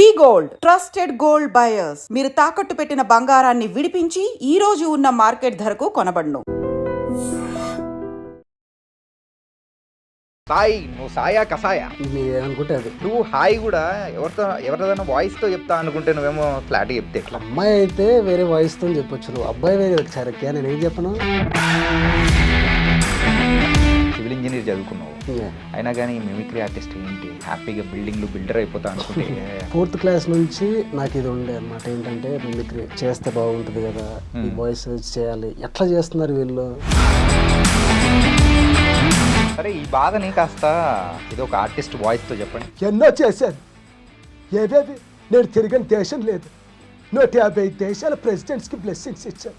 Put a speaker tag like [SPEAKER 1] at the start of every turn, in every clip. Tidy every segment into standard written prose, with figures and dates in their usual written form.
[SPEAKER 1] వి gold trusted gold buyers మీరు తాకట్టు పెట్టిన బంగారాన్ని విడిపించి ఈ రోజు ఉన్న మార్కెట్ ధరకు కొనబడును.
[SPEAKER 2] సాయి, నువ్వు సాయా కసాయా?
[SPEAKER 3] మీరేమనుకుంటే అది.
[SPEAKER 2] నువ్వు హాయ్ కూడా ఎవరిదైనా వాయిస్తో చెప్తా అనుకుంటే నువ్వేమో ఫ్లాట్ చెప్తే ఎట్లా?
[SPEAKER 3] అమ్మాయి అయితే వేరే వాయిస్తో చెప్పొచ్చు, నువ్వు అబ్బాయి వేరే చరక్యా, నేనేం చెప్పను.
[SPEAKER 2] సివిల్ ఇంజనీర్ చదువుకున్నావు, అయినా కానీ మిమిక్రీ ఆర్టిస్ట్ ఏంటి? హ్యాపీగా బిల్డర్ అయిపోతా అనుకుంటే
[SPEAKER 3] 4th క్లాస్ నుంచి నాకు ఇది ఉండే అన్నమాట. ఏంటంటే మిమిక్రీ చేస్తే బాగుంటుంది కదా, ఈ వాయిస్ చేయాలి, ఎట్లా చేస్తున్నారు వీళ్ళు.
[SPEAKER 2] సరే, ఈ బాధని కాస్త ఇది ఒక ఆర్టిస్ట్ వాయిస్తో చెప్పండి.
[SPEAKER 4] ఎన్నో చేశాను, ఏవేవి నేను తిరగని దేశం లేదు. 150 దేశాల ప్రెసిడెంట్స్కి బ్లెస్సింగ్స్ ఇచ్చాను.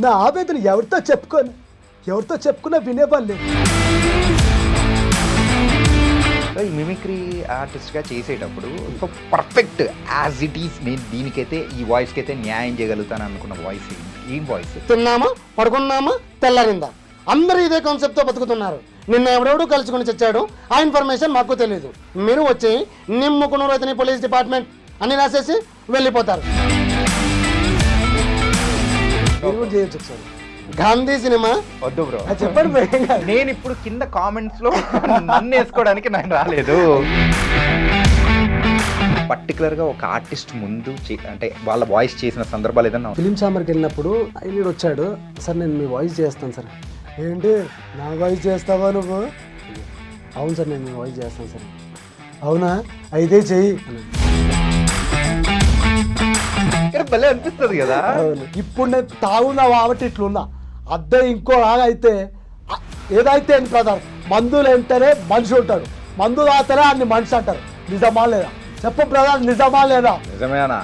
[SPEAKER 4] నా ఆవేదన ఎవరితో చెప్పుకున్నా వినేవాళ్ళు లేదు.
[SPEAKER 2] ఈ మిమిక్రీ ఆర్టిస్ట్గా చేసేటప్పుడు so perfect as it is నేను దీనికైతే ఈ వాయిస్కి అయితే న్యాయం చేయగలుగుతాను అనుకున్న వాయిస్ ఏం వాయిస్?
[SPEAKER 3] తిన్నామా, పడుకున్నామా, తెల్లారిందా, అందరూ ఇదే కాన్సెప్ట్తో బతుకుతున్నారు. నిన్న ఎవడెవడు కలుసుకుని చచ్చాడు, ఆ ఇన్ఫర్మేషన్ మాకు తెలియదు. మీరు వచ్చి నిమ్ముకున్న రైతుని పోలీస్ డిపార్ట్మెంట్ అని రాసేసి వెళ్ళిపోతారు. చేయొచ్చు సార్. గాంధీ సినిమా
[SPEAKER 2] వద్దు బ్రో,
[SPEAKER 4] చెప్పండి.
[SPEAKER 2] నేను ఇప్పుడు కింద కామెంట్స్ లో నన్ను వేసుకోవడానికి నేను రాలేదు. పర్టికులర్ గా ఒక ఆర్టిస్ట్ ముందు అంటే వాళ్ళ వాయిస్ చేసిన సందర్భాలు ఏదన్నా?
[SPEAKER 3] ఫిలిం ఛాంబర్కి వెళ్ళినప్పుడు ఆయన వచ్చాడు, సార్ నేను మీ వాయిస్ చేస్తాను సార్.
[SPEAKER 4] ఏంటి నా వాయిస్ చేస్తావా నువ్వు?
[SPEAKER 3] అవును సార్, నేను మీ వాయిస్ చేస్తాను సార్.
[SPEAKER 4] అవునా, అయితే చెయ్యి.
[SPEAKER 2] భలే అనిపిస్తుంది కదా.
[SPEAKER 4] ఇప్పుడు నేను తాగున్నా కాబట్టి ఇట్లున్నా, అద్దె ఇంకో అయితే ఏదైతే బ్రదర్, మందులు ఎంటనే మనిషి ఉంటాడు, మందు తాతనే అన్ని మనిషి అంటారు. నిజమా లేదా చెప్పు బ్రదర్, నిజమా లేదా?
[SPEAKER 2] నిజమేనా?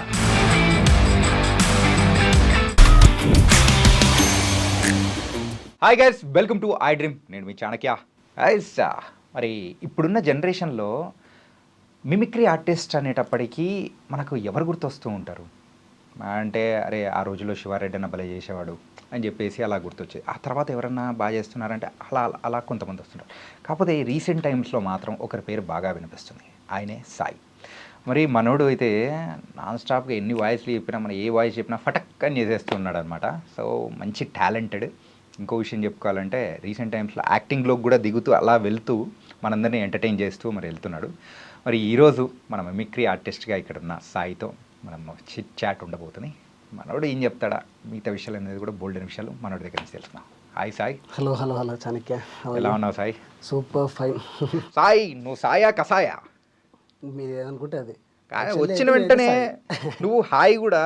[SPEAKER 2] Hi guys, welcome to I dream. నేను మీ చాణక్య. గైస్, మరి ఇప్పుడున్న జనరేషన్లో మిమిక్రీ ఆర్టిస్ట్ అనేటప్పటికీ మనకు ఎవరు గుర్తొస్తూ ఉంటారు అంటే, అరే ఆ రోజుల్లో శివారెడ్డి అన్న భలే చేసేవాడు అని చెప్పేసి అలా గుర్తొచ్చేది. ఆ తర్వాత ఎవరన్నా బాగా చేస్తున్నారంటే అలా కొంతమంది వస్తుంటారు. కాకపోతే ఈ రీసెంట్ టైమ్స్లో మాత్రం ఒకరి పేరు బాగా వినిపిస్తుంది, ఆయనే సాయి. మరి మనోడు అయితే నాన్ స్టాప్గా ఎన్ని వాయిస్లు చెప్పినా, మనం ఏ వాయిస్ చెప్పినా ఫటక్ అని చేసేస్తున్నాడు అనమాట. సో మంచి టాలెంటెడ్. ఇంకో విషయం చెప్పుకోవాలంటే రీసెంట్ టైమ్స్లో యాక్టింగ్లోకి కూడా దిగుతూ అలా వెళ్తూ మనందరినీ ఎంటర్టైన్ చేస్తూ మరి వెళ్తున్నాడు. మరి ఈరోజు మన మిమిక్రీ ఆర్టిస్ట్గా ఇక్కడ ఉన్న సాయితో మనం చిట్ చాట్ ఉండబోతుంది. మనోడు ఏం చెప్తాడా, మిగతా విషయాలు అనేది కూడా బోల్డ్ విషయాలు మనోడి దగ్గర నుంచి తెలుసుకున్నాం. Hi Sai.
[SPEAKER 3] Hello hello hello Chanakya,
[SPEAKER 2] ఎలా ఉన్నావు సాయి?
[SPEAKER 3] Super fine.
[SPEAKER 2] సాయి, నువ్వు సాయా కసాయా?
[SPEAKER 3] మీరు ఏమనుకుంటే అది.
[SPEAKER 2] వచ్చిన వెంటనే నువ్వు హాయ్ కూడా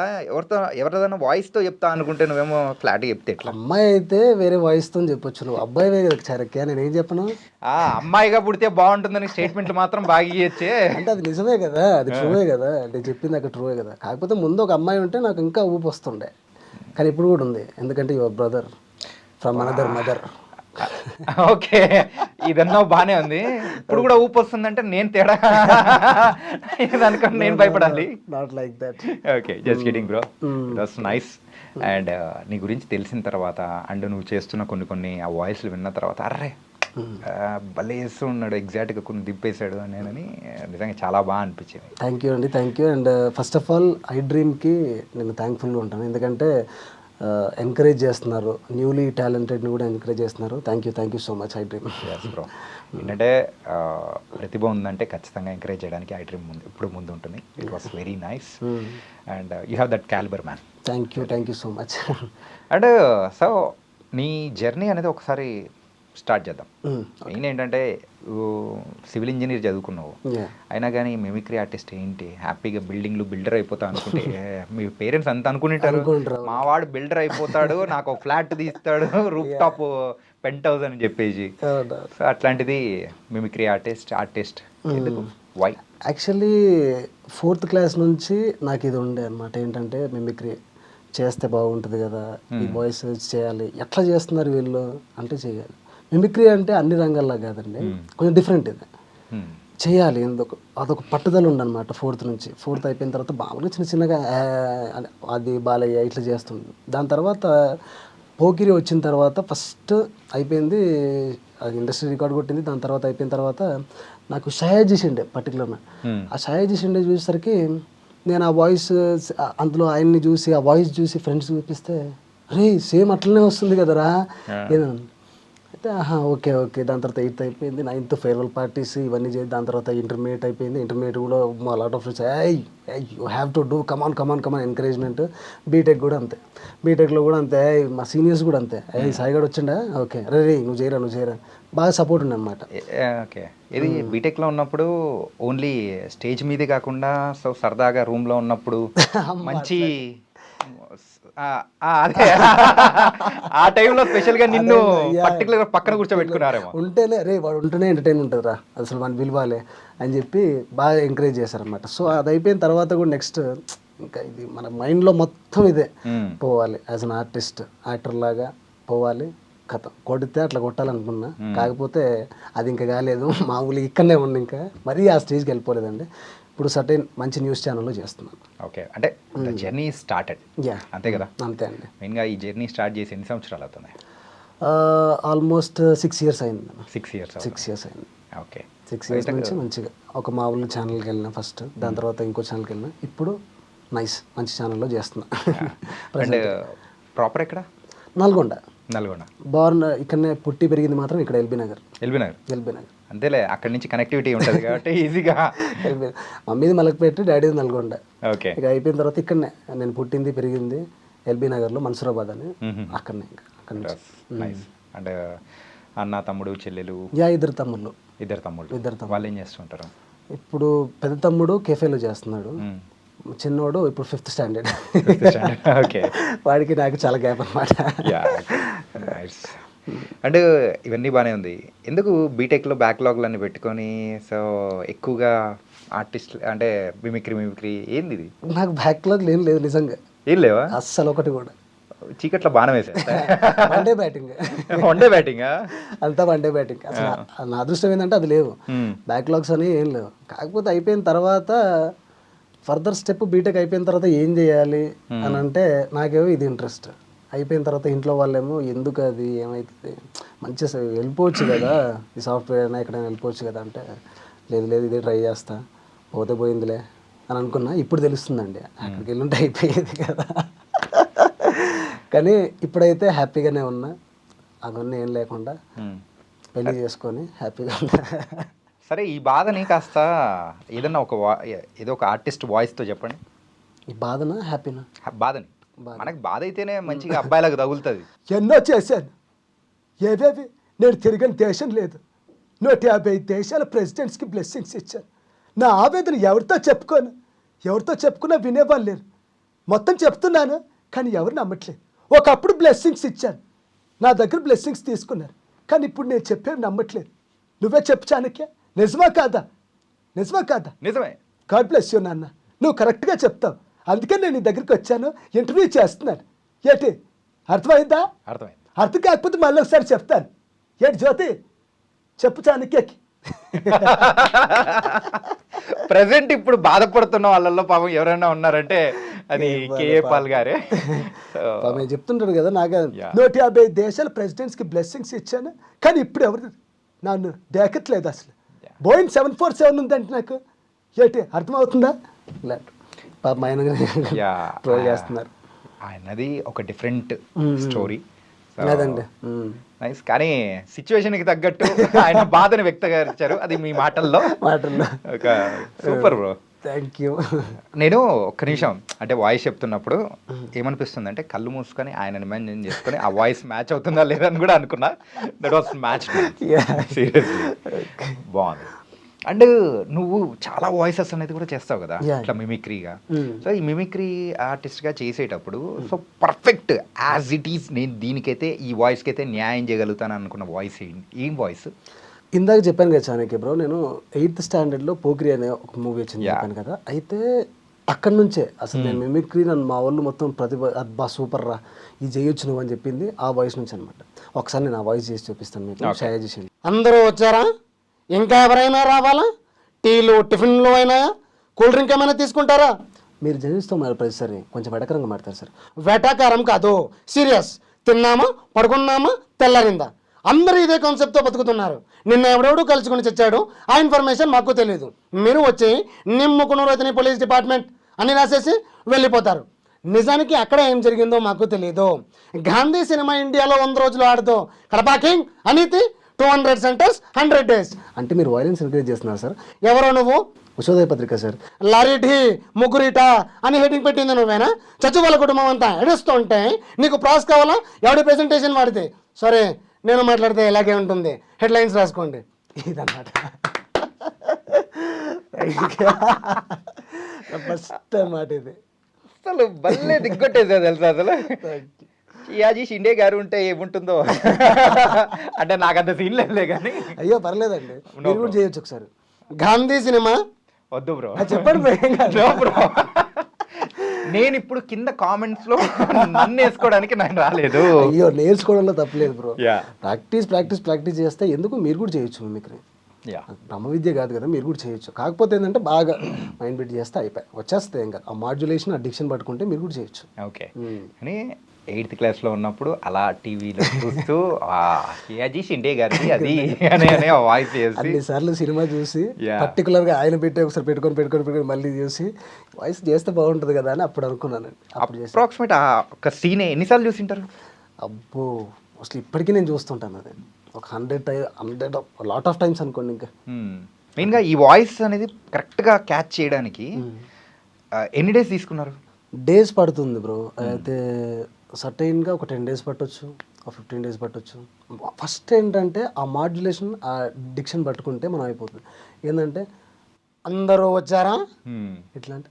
[SPEAKER 2] ఎవరిదైనా వాయిస్తో చెప్తా అనుకుంటే నువ్వేమో ఫ్లాట్ చెప్తే ఎట్లా?
[SPEAKER 3] అమ్మాయి అయితే వేరే వాయిస్తో చెప్పొచ్చు, నువ్వు అబ్బాయి వేరే చరక్యా, నేనేం చెప్పను.
[SPEAKER 2] అమ్మాయిగా పుడితే బాగుంటుందని స్టేట్మెంట్లు మాత్రం బాగా ఇయ్యచ్చే.
[SPEAKER 3] అంటే అది నిజమే కదా, అది ట్రూవే కదా, అంటే చెప్పింది అక్కడ ట్రూవే కదా. కాకపోతే ముందు ఒక అమ్మాయి ఉంటే నాకు ఇంకా ఊపు వస్తుండే, కానీ ఇప్పుడు కూడా ఉంది. ఎందుకంటే your brother from another mother.
[SPEAKER 2] Okay, ఇదన్నా బానే ఉంది. ఇప్పుడు కూడా ఊపు వస్తుందంటే నేను తేడా దానికన్నా నేను భయపడాలి.
[SPEAKER 3] Not like that.
[SPEAKER 2] Okay, just kidding bro, that's nice. And నీ గురించి తెలిసిన తర్వాత అండ్ నువ్వు చేస్తున్న కొన్ని ఆ వాయిస్లు విన్న తర్వాత అర్రే భలే వేస్తూ ఉన్నాడు, ఎగ్జాక్ట్గా కొన్ని దింపేశాడు నేనని నిజంగా చాలా బాగా అనిపించింది.
[SPEAKER 3] థ్యాంక్ యూ అండి, thank you. And first of all I డ్రీమ్కి నేను థ్యాంక్ఫుల్గా ఉంటాను, ఎందుకంటే ఎంకరేజ్ చేస్తున్నారు, న్యూలీ టాలెంటెడ్ని కూడా ఎంకరేజ్ చేస్తున్నారు. Thank you so much I dream.
[SPEAKER 2] Bro, ఏంటంటే ప్రతిభ ఉందంటే ఖచ్చితంగా ఎంకరేజ్ చేయడానికి ఐ డ్రీమ్ ఇప్పుడు ముందు ఉంటుంది. It was very nice and you have that calibre man.
[SPEAKER 3] Thank you so much.
[SPEAKER 2] And so నీ జర్నీ అనేది ఒకసారి స్టార్ట్ చేద్దాం. మెయిన్ ఏంటంటే సివిల్ ఇంజనీర్ చదువుకున్నావు, అయినా కానీ మిమిక్రీ ఆర్టిస్ట్ ఏంటి? హ్యాపీగా బిల్డర్ అయిపోతా అనుకుంటే మీ పేరెంట్స్ అంత అనుకుంటారు, మా వాడు బిల్డర్ అయిపోతాడు, నాకు ఫ్లాట్ తీస్తాడు, రూఫ్ టాప్ పెంట్ హౌస్ అని చెప్పేసి. సో అట్లాంటిది mimicry artist why?
[SPEAKER 3] Actually 4th class నుంచి నాకు ఇది ఉండే అనమాట. ఏంటంటే మిమిక్రీ చేస్తే బాగుంటుంది కదా, ఈ వాయిస్ చేయాలి, ఎట్లా చేస్తున్నారు వీళ్ళు అంటే చేయాలి. మిమిక్రీ అంటే అన్ని రంగాల్లో కాదండి, కొంచెం డిఫరెంట్ ఇది, చేయాలి ఎందుకు అదొక పట్టుదల ఉండనమాట. 4th అయిపోయిన తర్వాత బాగా చిన్నగా అది బాలయ్య ఇట్లా చేస్తుంది. దాని తర్వాత పోకిరి వచ్చిన తర్వాత ఫస్ట్ అయిపోయింది, అది ఇండస్ట్రీ రికార్డ్ కొట్టింది. దాని తర్వాత అయిపోయిన తర్వాత నాకు షయాజీ షిండే పర్టికులర్గా, ఆ షయాజీ షిండే చూసేసరికి నేను ఆ వాయిస్ అందులో ఆయన్ని చూసి ఆ వాయిస్ చూసి ఫ్రెండ్స్ చూపిస్తే రే సేమ్ అట్లనే వస్తుంది కదరా అయితే ఓకే ఓకే. దాని తర్వాత 8th అయిపోయింది, 9th ఫేర్వెల్ పార్టీస్ ఇవన్నీ చేసి దాని తర్వాత ఇంటర్మీడియట్ అయిపోయింది. ఇంటర్మీడియట్ కూడా lot of friends you have to do come on come on come on encouragement. B tech కూడా అంతే, బీటెక్లో కూడా అంతే, మా సీనియర్స్ కూడా అంతే, సాయిగాడు వచ్చిండా ఓకే రే నువ్వు చేయరా బాగా సపోర్ట్ ఉంది అనమాట.
[SPEAKER 2] ఓకే. ఇది బీటెక్లో ఉన్నప్పుడు ఓన్లీ స్టేజ్ మీదే కాకుండా సో సరదాగా రూమ్లో ఉన్నప్పుడు మంచి అదే ఆ టైంలో స్పెషల్గా నిన్ను పర్టికులర్ పక్కన కూర్చోబెట్టుకున్నారేమో.
[SPEAKER 3] ఉంటేనే రే వాడు ఉంటేనే ఎంటర్టైన్ ఉంటుంది రా, అసలు వాడిని పిలవాలే అని చెప్పి బాగా ఎంకరేజ్ చేశారనమాట. సో అది అయిపోయిన తర్వాత కూడా నెక్స్ట్ ఇంకా ఇది మన మైండ్లో మొత్తం ఇదే పోవాలి, యాజ్ అన్ ఆర్టిస్ట్ యాక్టర్ లాగా పోవాలి. కథ కొడితే అట్లా కొట్టాలనుకున్నా, కాకపోతే అది ఇంకా కాలేదు. మామూలుగా ఇక్కడనే ఉంది, ఇంకా మరీ ఆ స్టేజ్కి వెళ్ళిపోలేదండి. ఇప్పుడు సర్టెన్ మంచి న్యూస్ ఛానల్లో చేస్తున్నాను.
[SPEAKER 2] ఓకే, అంటే జర్నీ స్టార్టెడ్.
[SPEAKER 3] యా
[SPEAKER 2] అంతే కదా.
[SPEAKER 3] అంతే అండి.
[SPEAKER 2] మెయిన్గా ఈ జర్నీ స్టార్ట్ చేసి ఎన్ని సంవత్సరాలు అవుతున్నాయి?
[SPEAKER 3] ఆల్మోస్ట్ 6 years అయింది.
[SPEAKER 2] 6 years.
[SPEAKER 3] 6 years అయింది.
[SPEAKER 2] ఓకే.
[SPEAKER 3] 6 years నుంచి మంచిగా ఒక మా ఊళ్ళో ఛానల్కి వెళ్ళినా ఫస్ట్, దాని తర్వాత ఇంకో ఛానల్కి వెళ్ళినా, ఇప్పుడు మంచి ఛానల్లో చేస్తున్నా.
[SPEAKER 2] అండ్ ప్రాపర్ ఎక్కడ?
[SPEAKER 3] నల్గొండ. బార్న్ ఇక్కడనే పుట్టి పెరిగింది మాత్రం ఇక్కడ ఎల్బీ నగర్.
[SPEAKER 2] అంతేలే, అక్కడి నుంచి కనెక్టివిటీ ఉంటుంది కాబట్టి ఈజీగా.
[SPEAKER 3] మమ్మీది మలక్పేట, డాడీది నల్గొండ.
[SPEAKER 2] ఓకే.
[SPEAKER 3] ఇక అయిపోయిన తర్వాత ఇక్కడనే నేను పుట్టింది పెరిగింది ఎల్బీ నగర్లో, మన్సూరాబాద్ అని, అక్కడనే. ఇంకా అక్కడ నుంచి.
[SPEAKER 2] అంటే అన్న తమ్ముడు చెల్లెలు?
[SPEAKER 3] ఇద్దరు తమ్ముళ్ళు.
[SPEAKER 2] వాళ్ళు ఏం చేస్తుంటారు?
[SPEAKER 3] ఇప్పుడు పెద్ద తమ్ముడు కెఫేలో చేస్తున్నాడు, చిన్నోడు ఇప్పుడు 5th standard.
[SPEAKER 2] ఓకే.
[SPEAKER 3] వాడికి నాకు చాలా గ్యాప్ అనమాట.
[SPEAKER 2] అండ్ ఇవన్నీ బాగానే ఉంది. ఎందుకు బీటెక్లో బ్యాక్లాగ్లన్నీ పెట్టుకొని సో ఎక్కువగా ఆర్టిస్ట్ అంటే మిమిక్రీ ఏంది ఇది?
[SPEAKER 3] నాకు బ్యాక్లాగ్ ఏం లేదు నిజంగా,
[SPEAKER 2] ఏం లేవా
[SPEAKER 3] అస్సలు ఒకటి కూడా.
[SPEAKER 2] చీకట్లో బాణం వేసా
[SPEAKER 3] వన్డే బ్యాటింగ్ అంతా వన్డే బ్యాటింగ్. అసలు నా అదృష్టం ఏంటంటే అది లేవు, బ్యాక్లాగ్స్ అని ఏం లేవు. కాకపోతే అయిపోయిన తర్వాత ఫర్దర్ స్టెప్ బీటెక్ అయిపోయిన తర్వాత ఏం చేయాలి అని అంటే నాకేమో ఇది ఇంట్రెస్ట్. అయిపోయిన తర్వాత ఇంట్లో వాళ్ళేమో ఎందుకు అది ఏమవుతుంది, మంచిగా వెళ్ళిపోవచ్చు కదా, ఈ సాఫ్ట్వేర్ అయినా ఎక్కడైనా వెళ్ళిపోవచ్చు కదా అంటే, లేదు ఇదే ట్రై చేస్తా, పోతే పోయిందిలే అని అనుకున్నా. ఇప్పుడు తెలుస్తుందండి అక్కడికి వెళ్ళుంటే అయిపోయేది కదా. కానీ ఇప్పుడైతే హ్యాపీగానే ఉన్నా, అవన్నీ ఏం లేకుండా పెళ్లి చేసుకొని హ్యాపీగా ఉన్నా.
[SPEAKER 2] సరే, ఈ బాధని కాస్త ఏదన్నా ఏదో ఒక ఆర్టిస్ట్ వాయిస్తో చెప్పండి.
[SPEAKER 3] ఈ బాధనా హ్యాపీనా?
[SPEAKER 2] బాధని. మనకి బాధ అయితేనే మంచిగా అబ్బాయిలకు తగులుతుంది.
[SPEAKER 4] ఎన్నో చేశాను, ఏవేవి నేను తిరగని దేశం లేదు. 150 దేశాల ప్రెసిడెంట్స్కి బ్లెస్సింగ్స్ ఇచ్చాను. నా ఆవేదన ఎవరితో చెప్పుకున్నా వినేవాళ్ళు లేరు. మొత్తం చెప్తున్నాను కానీ ఎవరు నమ్మట్లేదు. ఒకప్పుడు బ్లెస్సింగ్స్ ఇచ్చాను, నా దగ్గర బ్లెస్సింగ్స్ తీసుకున్నారు, కానీ ఇప్పుడు నేను చెప్పేవి నమ్మట్లేదు. నువ్వే చెప్పు చాణక్య, నిజమా కాదా?
[SPEAKER 2] నిజమే.
[SPEAKER 4] గాడ్ బ్లెస్ యూ నాన్న, నువ్వు కరెక్ట్గా చెప్తావు, అందుకే నేను నీ దగ్గరికి వచ్చాను, ఇంటర్వ్యూ చేస్తున్నాను. ఏంటి అర్థమైందా? అర్థం కాకపోతే మళ్ళీ ఒకసారి చెప్తాను. ఏంటి జ్యోతి, చెప్పు చాణక్యకి.
[SPEAKER 2] ప్రజెంట్ ఇప్పుడు బాధపడుతున్న వాళ్ళల్లో పాపం ఎవరైనా ఉన్నారంటే అది కేఏ పాల్ గారే.
[SPEAKER 3] చెప్తుంటాడు కదా, నాకు
[SPEAKER 4] 150 దేశాల ప్రెసిడెంట్స్కి బ్లెస్సింగ్స్ ఇచ్చాను, కానీ ఇప్పుడు ఎవరు నన్ను దేకట్లేదు. అసలు బోయింగ్ 747 ఉందంటే నాకు ఏంటి అర్థమవుతుందా?
[SPEAKER 3] పాపం ట్రోల్ చేస్తున్నారు.
[SPEAKER 2] ఆయనది ఒక డిఫరెంట్ స్టోరీ.
[SPEAKER 3] లేదండి
[SPEAKER 2] నైస్. కానీ సిచ్యువేషన్కి తగ్గట్టు ఆయన బాధను వ్యక్తపరిచారు, అది మీ మాటల్లో. ఒక సూపర్ బ్రో,
[SPEAKER 3] థ్యాంక్ యూ.
[SPEAKER 2] నేను ఒక్క నిమిషం అంటే వాయిస్ చెప్తున్నప్పుడు ఏమనిపిస్తుంది అంటే కళ్ళు మూసుకొని ఆయన ఇమాజిన్ చేసుకొని ఆ వాయిస్ మ్యాచ్ అవుతుందా లేదా అని కూడా అనుకున్నా. That was match seriously. బాగుంది. అండ్ నువ్వు చాలా వాయిసెస్ అనేది కూడా చేస్తావు కదా ఇట్లా మిమిక్రీగా. సో ఈ మిమిక్రీ ఆర్టిస్ట్గా చేసేటప్పుడు so perfect as it is నేను దీనికైతే ఈ వాయిస్కి అయితే న్యాయం చేయగలుగుతాను అనుకున్న వాయిస్ ఏం వాయిస్?
[SPEAKER 3] ఇందాక చెప్పాను కదా చాణక్య బ్రో, నేను 8th standardలో పోకిరి అనే ఒక మూవీ వచ్చింది చెప్పాను కదా. అయితే అక్కడి నుంచే అసలు నేను మిమిక్రీ నన్ను మా వాళ్ళు మొత్తం అబ్బా సూపర్ రా, ఇది చేయొచ్చు నువ్వు అని చెప్పింది ఆ వాయిస్ నుంచి అనమాట. ఒకసారి నేను ఆ వాయిస్ చేసి చూపిస్తాను మీకు, షేర్ చేసి.
[SPEAKER 5] అందరూ వచ్చారా? ఇంకా ఎవరైనా రావాలా? టీలు టిఫిన్లు అయినా, కూల్ డ్రింక్ ఏమైనా తీసుకుంటారా?
[SPEAKER 3] మీరు జర్నలిస్ట్తో మరి ప్రతిసారి కొంచెం వెటకరంగా మాడతారు సార్.
[SPEAKER 5] వెటాకారం కాదు, సీరియస్. తిన్నామా, పడుకున్నామా, తెల్లారిందా, అందరూ ఇదే కాన్సెప్ట్తో బతుకుతున్నారు. నిన్న ఎవడెవడూ కలుసుకుని చచ్చాడు, ఆ ఇన్ఫర్మేషన్ మాకు తెలియదు. మీరు వచ్చి నిమ్ముకున్న రైతుని పోలీస్ డిపార్ట్మెంట్ అని రాసేసి వెళ్ళిపోతారు. నిజానికి అక్కడ ఏం జరిగిందో మాకు తెలియదు. గాంధీ సినిమా ఇండియాలో 100 రోజులు ఆడదు. కడప కింగ్ అనితి 200 సెంటర్స్ 100 డేస్.
[SPEAKER 3] అంటే మీరు వైలెన్స్ ఎంకరేజ్ చేస్తున్నారు సార్.
[SPEAKER 5] ఎవరో నువ్వు?
[SPEAKER 3] ఉషోదయ పత్రిక సార్.
[SPEAKER 5] లారీటి ముగ్గురిట అని హెడ్డింగ్ పెట్టింది నువ్వేనా? చచ్చు వాళ్ళ కుటుంబం అంతా ఎడుస్తూ ఉంటే నీకు ప్రాస్ కావాలా? ఎవడి ప్రెజెంటేషన్ వాడితే సరే, నేను మాట్లాడితే ఇలాగే ఉంటుంది. హెడ్లైన్స్ రాసుకోండి. ఇదన్నమాట
[SPEAKER 3] ఫస్ట్ అన్నమాట ఇది.
[SPEAKER 2] అసలు భలే దిగ్గొట్టేసారు తెలుసా అసలు. యాజీ షిండే గారు ఉంటే ఏముంటుందో అంటే నాకంత సీన్ లేదులే కానీ.
[SPEAKER 3] అయ్యో పర్లేదండి, మీరు కూడా చేయొచ్చు ఒకసారి.
[SPEAKER 5] గాంధీ సినిమా
[SPEAKER 2] వద్దు బ్రో,
[SPEAKER 3] చెప్పండి.
[SPEAKER 2] No bro. నేను ఇప్పుడు కింద కామెంట్స్ లో నన్ను వేసుకోవడానికి నేను రాలేదు.
[SPEAKER 3] అయ్యో నేర్చుకోవడంలో తప్పలేదు బ్రో.
[SPEAKER 2] Yeah.
[SPEAKER 3] ప్రాక్టీస్ చేస్తే ఎందుకు మీరు కూడా చేయొచ్చు మిమిక్రీ.
[SPEAKER 2] యా,
[SPEAKER 3] బ్రహ్మ విద్య కాదు కదా, మీరు కూడా చేయొచ్చు. కాకపోతే ఏంటంటే బాగా మైండ్ పెట్టి చేస్తే అయిపోయి వచ్చేస్తాయి. ఇంకా ఆ మాడ్యులేషన్, ఆ డిక్షన్ పట్టుకుంటే మీరు కూడా చేయొచ్చు.
[SPEAKER 2] ఓకే. కానీ 8th క్లాస్లో ఉన్నప్పుడు అలా టీవీలో చూస్తూ యాజీ షిండే గారిది అది అనే వాయిస్ చేసి
[SPEAKER 3] అన్నిసార్లు సినిమా చూసి
[SPEAKER 2] Yeah.
[SPEAKER 3] పర్టికులర్గా ఆయన పెట్టి ఒకసారి పెట్టుకొని మళ్ళీ చూసి వాయిస్ చేస్తే బాగుంటుంది కదా అని అప్పుడు అనుకున్నానండి. అప్పుడు చేసి
[SPEAKER 2] అప్రాక్సిమేట్ ఒక సీనే ఎన్నిసార్లు చూసింటారు?
[SPEAKER 3] అబ్బో అసలు ఇప్పటికీ నేను చూస్తుంటాను అది ఒక 100 లాట్ ఆఫ్ టైమ్స్ అనుకోండి. ఇంకా
[SPEAKER 2] మెయిన్గా ఈ వాయిస్ అనేది కరెక్ట్గా క్యాచ్ చేయడానికి ఎన్ని డేస్ తీసుకున్నారు?
[SPEAKER 3] డేస్ పడుతుంది బ్రో. అయితే సర్టైన్గా ఒక 10 డేస్ పట్టొచ్చు, ఒక 15 డేస్ పట్టొచ్చు. ఫస్ట్ ఏంటంటే ఆ మాడ్యులేషన్, ఆ డిక్షన్ పట్టుకుంటే మనం అయిపోతుంది. ఏంటంటే
[SPEAKER 5] అందరూ వచ్చారా
[SPEAKER 3] ఎట్లా అంటే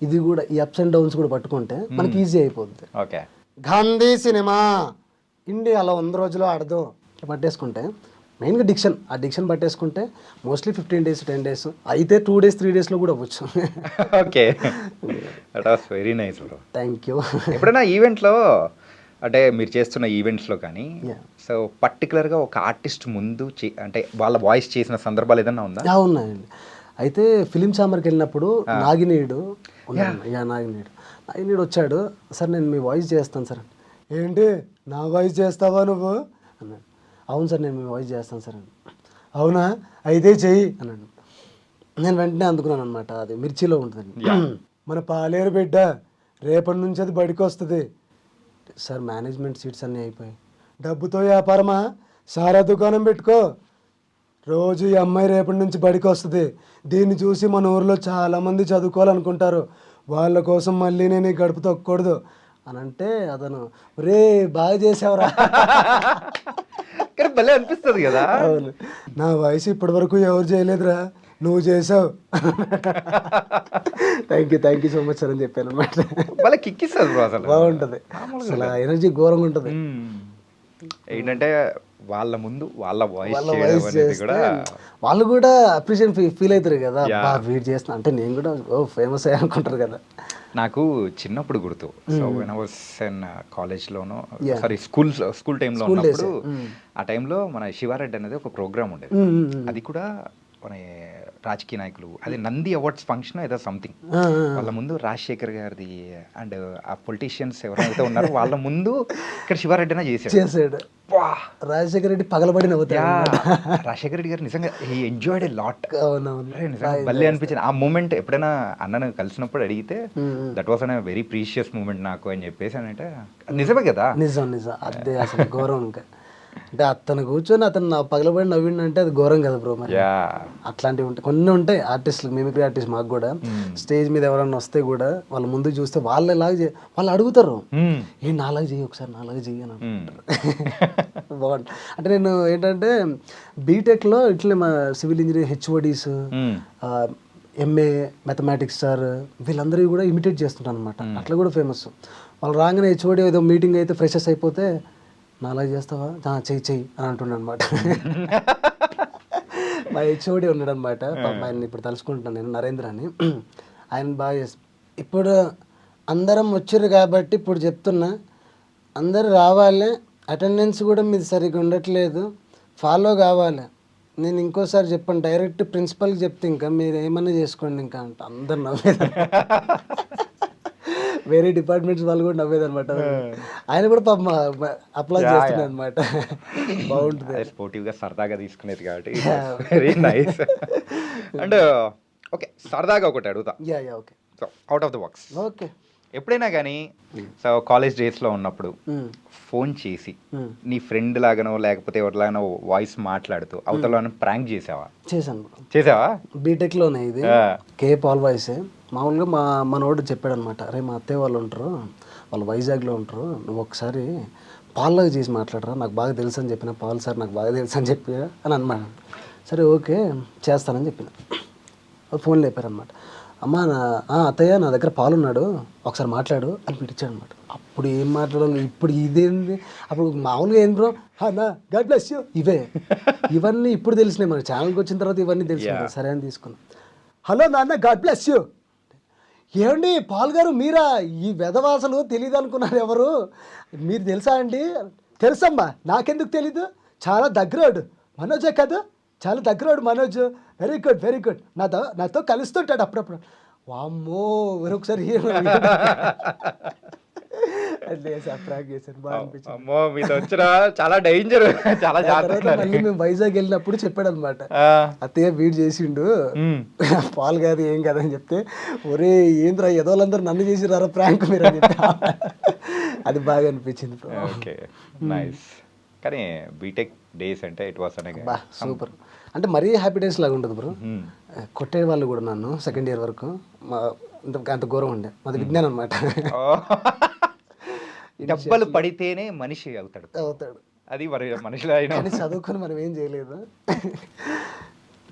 [SPEAKER 3] ఇది కూడా ఈ అప్స్ అండ్ డౌన్స్ కూడా పట్టుకుంటే మనకి ఈజీ అయిపోతుంది.
[SPEAKER 2] ఓకే.
[SPEAKER 5] గాంధీ సినిమా ఇండియాలో 100 రోజులు ఆడదు.
[SPEAKER 3] ఇట్లా పట్టేసుకుంటే మెయిన్గా డిక్షన్, ఆ డిక్షన్ పట్టేసుకుంటే మోస్ట్లీ 15 డేస్ 10 డేస్ అయితే 2 డేస్ 3 డేస్లో కూడా అవ్వచ్చు.
[SPEAKER 2] Okay, that was very nice bro.
[SPEAKER 3] Thank you.
[SPEAKER 2] ఎప్పుడైనా ఈవెంట్లో అంటే మీరు చేస్తున్న ఈవెంట్స్లో కానీ సో పర్టికులర్గా ఒక ఆర్టిస్ట్ ముందు అంటే వాళ్ళ వాయిస్ చేసిన సందర్భాలు ఏదన్నా ఉందా?
[SPEAKER 3] ఉన్నాయండి. అయితే ఫిలిం ఛాంబర్కి వెళ్ళినప్పుడు నాగినీడు నాగినీడు వచ్చాడు. సార్ నేను మీ వాయిస్ చేస్తాను సార్.
[SPEAKER 4] ఏంటి నా వాయిస్ చేస్తావా నువ్వు
[SPEAKER 3] అన్నాడు. అవును సార్ నేను మీ వాయిస్ చేస్తాను సార్ అని.
[SPEAKER 4] అవునా, అయితే చెయ్యి
[SPEAKER 3] అన్నాడు. నేను వెంటనే అందుకున్నాను అనమాట. అది మిర్చిలో ఉంటుందండి.
[SPEAKER 4] మన పాలేరు బిడ్డ రేపటి నుంచి అది బడికి వస్తుంది.
[SPEAKER 3] సార్ మేనేజ్మెంట్ సీట్స్ అన్నీ అయిపోయాయి.
[SPEAKER 4] డబ్బుతో వ్యాపారమా? సారా దుకాణం పెట్టుకో. రోజు ఈ అమ్మాయి రేపటి నుంచి బడికి వస్తుంది. దీన్ని చూసి మన ఊరిలో చాలామంది చదువుకోవాలనుకుంటారు. వాళ్ళ కోసం మళ్ళీ నేను ఈ గడుపు తొక్కకూడదు
[SPEAKER 3] అని అంటే అతను రే బాగా చేసావురా.
[SPEAKER 2] కానీ భలే అనిపిస్తుంది కదా.
[SPEAKER 3] అవును.
[SPEAKER 4] నా వయసు ఇప్పటి వరకు ఎవరు చేయలేదురా, నువ్వు చేసావు.
[SPEAKER 3] Thank you so much sir అని చెప్పాను అనమాట.
[SPEAKER 2] భలే కిక్కిస్తుంది బ్రో అసలు.
[SPEAKER 3] బాగుంటుంది అసలు, ఎనర్జీ ఘోరంగా ఉంటుంది.
[SPEAKER 2] ఏంటంటే వాళ్ళ ముందు వాళ్ళ వాయిస్ కూడా
[SPEAKER 3] వాళ్ళు కూడా అప్రిషియేట్ ఫీల్ అవుతారు కదా. వెయిట్ చేస్తున్నా అంటే నేను కూడా ఫేమస్ అయ్యా అనుకుంటారు కదా.
[SPEAKER 2] నాకు చిన్నప్పుడు గుర్తు. So when I was in కాలేజ్లోనో సారీ స్కూల్ టైంలో ఉన్నప్పుడు ఆ టైంలో మన శివారెడ్డి అనేది ఒక ప్రోగ్రామ్ ఉండేది. అది కూడా మన రాజకీయ నాయకులు, అది నంది అవార్డ్స్ ఫంక్షన్ ఏదో సంథింగ్, వాళ్ళ ముందు రాజశేఖర్ గారిది అండ్ ఆ పొలిటీషియన్స్ ఎవరైతే ఉన్నారో వాళ్ళ ముందు ఇక్కడ శివారెడ్డినే చేశాడు.
[SPEAKER 3] రాజశేఖర రెడ్డి పగలబడిన
[SPEAKER 2] రాజశేఖర రెడ్డి గారు నిజంగా హీ ఎంజాయ్డ్ ఎ లాట్.
[SPEAKER 3] నిజంగా
[SPEAKER 2] భలే అనిపించింది ఆ మూమెంట్. ఎప్పుడైనా అన్నను కలిసినప్పుడు అడిగితే that was an very precious moment నాకు అని చెప్పేసి అంటే నిజమే కదా.
[SPEAKER 3] నిజం అదే అసలు ఘోరం. ఇంకా అంటే అతను కూర్చొని అతను నా పగలబడి నవ్విండంటే అది ఘోరం కదా బ్రో. మరి అట్లాంటివి ఉంటాయి, కొన్ని ఉంటాయి ఆర్టిస్టులు, మిమిక్రీ ఆర్టిస్ట్ మాకు కూడా స్టేజ్ మీద ఎవరైనా వస్తే కూడా వాళ్ళ ముందు చూస్తే వాళ్ళలాగా వాళ్ళు అడుగుతారు, ఏ నాలాగా చెయ్యి ఒకసారి, నాలాగా చెయ్యి అని అంటారు. బాగుంటుంది. అంటే నేను ఏంటంటే బీటెక్లో ఇట్లే మా civil engineer HODs, MA mathematics sir వీళ్ళందరూ కూడా ఇమిటేట్ చేస్తుంటాను అనమాట. అట్లా కూడా ఫేమస్. వాళ్ళు రాగానే హెచ్ఓడి ఏదో మీటింగ్ అయితే ఫ్రెషర్స్ అయిపోతే నాలా చేస్తావా, చెయ్యి అని అంటుండ అనమాట. మా హెచ్ఓడి ఉన్నాడు అనమాట, ఆయన ఇప్పుడు తలుచుకుంటున్నాను నేను, నరేంద్ర అని. ఆయన బాగా చేస్తాను. ఇప్పుడు అందరం వచ్చారు కాబట్టి ఇప్పుడు చెప్తున్నా, అందరు రావాలి, అటెండెన్స్ కూడా మీది సరిగ్గా ఉండట్లేదు, ఫాలో కావాలి. నేను ఇంకోసారి చెప్పాను, డైరెక్ట్ ప్రిన్సిపల్కి చెప్తే ఇంకా మీరు ఏమన్నా చేసుకోండి ఇంకా అంట. అందరు నవ్వేది, వేరే డిపార్ట్మెంట్స్ వాళ్ళు కూడా నవ్వేది అనమాట. ఆయన కూడా పాపం అప్లై చేస్తున్నాడు అనమాట. బాగుంటుంది,
[SPEAKER 2] స్పోర్టివ్గా సరదాగా తీసుకునేది కాబట్టి వెరీ నైస్. అండ్ ఓకే, సరదాగా ఒకటి అడుగుతా.
[SPEAKER 3] Yeah okay.
[SPEAKER 2] So out of the box.
[SPEAKER 3] Okay.
[SPEAKER 2] ఎప్పుడైనా కానీ సో కాలేజ్ డేస్లో ఉన్నప్పుడు ఫోన్ చేసి నీ ఫ్రెండ్ లాగానో లేకపోతే ఎవరిలాగానో వాయిస్ మాట్లాడుతూ అవతల ప్రాంక్ చేసావా?
[SPEAKER 3] చేశాను బ్రో.
[SPEAKER 2] చేసావా?
[SPEAKER 3] బీటెక్లోనే ఇది కే పాల్ వాయిసే. మామూలుగా మనోడు చెప్పాడు అనమాట, రే మా అత్తయ్య వాళ్ళు ఉంటారు, వాళ్ళు వైజాగ్లో ఉంటారు, నువ్వు ఒకసారి పాల్లాగా చేసి మాట్లాడరా, నాకు బాగా తెలుసు అని చెప్పిన. పాల్ సార్ నాకు బాగా తెలుసు అని చెప్పి అని అన్నమాట. సరే ఓకే చేస్తానని చెప్పిన. ఫోన్ లేపారనమాట. అమ్మ అత్తయ్య నా దగ్గర పాలు ఉన్నాడు, ఒకసారి మాట్లాడు అని పిలిచాడు అనమాట. అప్పుడు ఏం మాట్లాడాలి, ఇప్పుడు ఇదేంది, అప్పుడు మామూలుగా ఏం బ్రో నా గాడ్ బ్లెస్ యూ ఇవన్నీ ఇప్పుడు తెలిసినాయి మనకి. ఛానల్కి వచ్చిన తర్వాత ఇవన్నీ తెలిసినాయి. సరే అని తీసుకున్నాం. హలో నాన్న గాడ్ బ్లెస్ యూ. ఏమండి పాల్ గారు మీరా, ఈ వెధవాసలు తెలియదు అనుకున్నారు ఎవరు, మీరు తెలుసా అండి? తెలుసమ్మా, నాకెందుకు తెలీదు, చాలా దగ్గరోడు మనోజే కదా, చాలా దగ్గరోడు Manoj, very good very good, నాతో కలుస్తుంటాడు అప్పుడప్పుడు. వామ్మో ఒకసారి
[SPEAKER 2] అమ్మో మీతో వచ్చిన చాలా డేంజర్, చాలా జాగ్రత్త.
[SPEAKER 3] మళ్ళీ మేము వైజాగ్ వెళ్ళినప్పుడు చెప్పాడు అనమాట, అత్తయ్య వీడు చేసిండు పాల్ కాదు ఏం కాదని చెప్తే, ఒరే ఏంద్రా ఎదోళ్ళందరూ నన్ను చేసిరారా ప్రాంక్ మీరు అని చెప్పి అది బాగా అనిపించింది.
[SPEAKER 2] Okay nice. కానీ బీటెక్ డేస్ అంటే ఇట్ వాస్ అనే
[SPEAKER 3] సూపర్. అంటే మరీ హ్యాపీ డేస్ లాగా ఉంటుంది బ్రో. కొట్టే వాళ్ళు కూడా నన్ను సెకండ్ ఇయర్ వరకు అంత ఘోరం ఉండే. మాది విజ్ఞానం అనమాట.
[SPEAKER 2] డబ్బలు పడితేనే మనిషి అవుతాడు. అది మనిషిలో అయినా
[SPEAKER 3] చదువుకొని మనం ఏం చేయలేదు.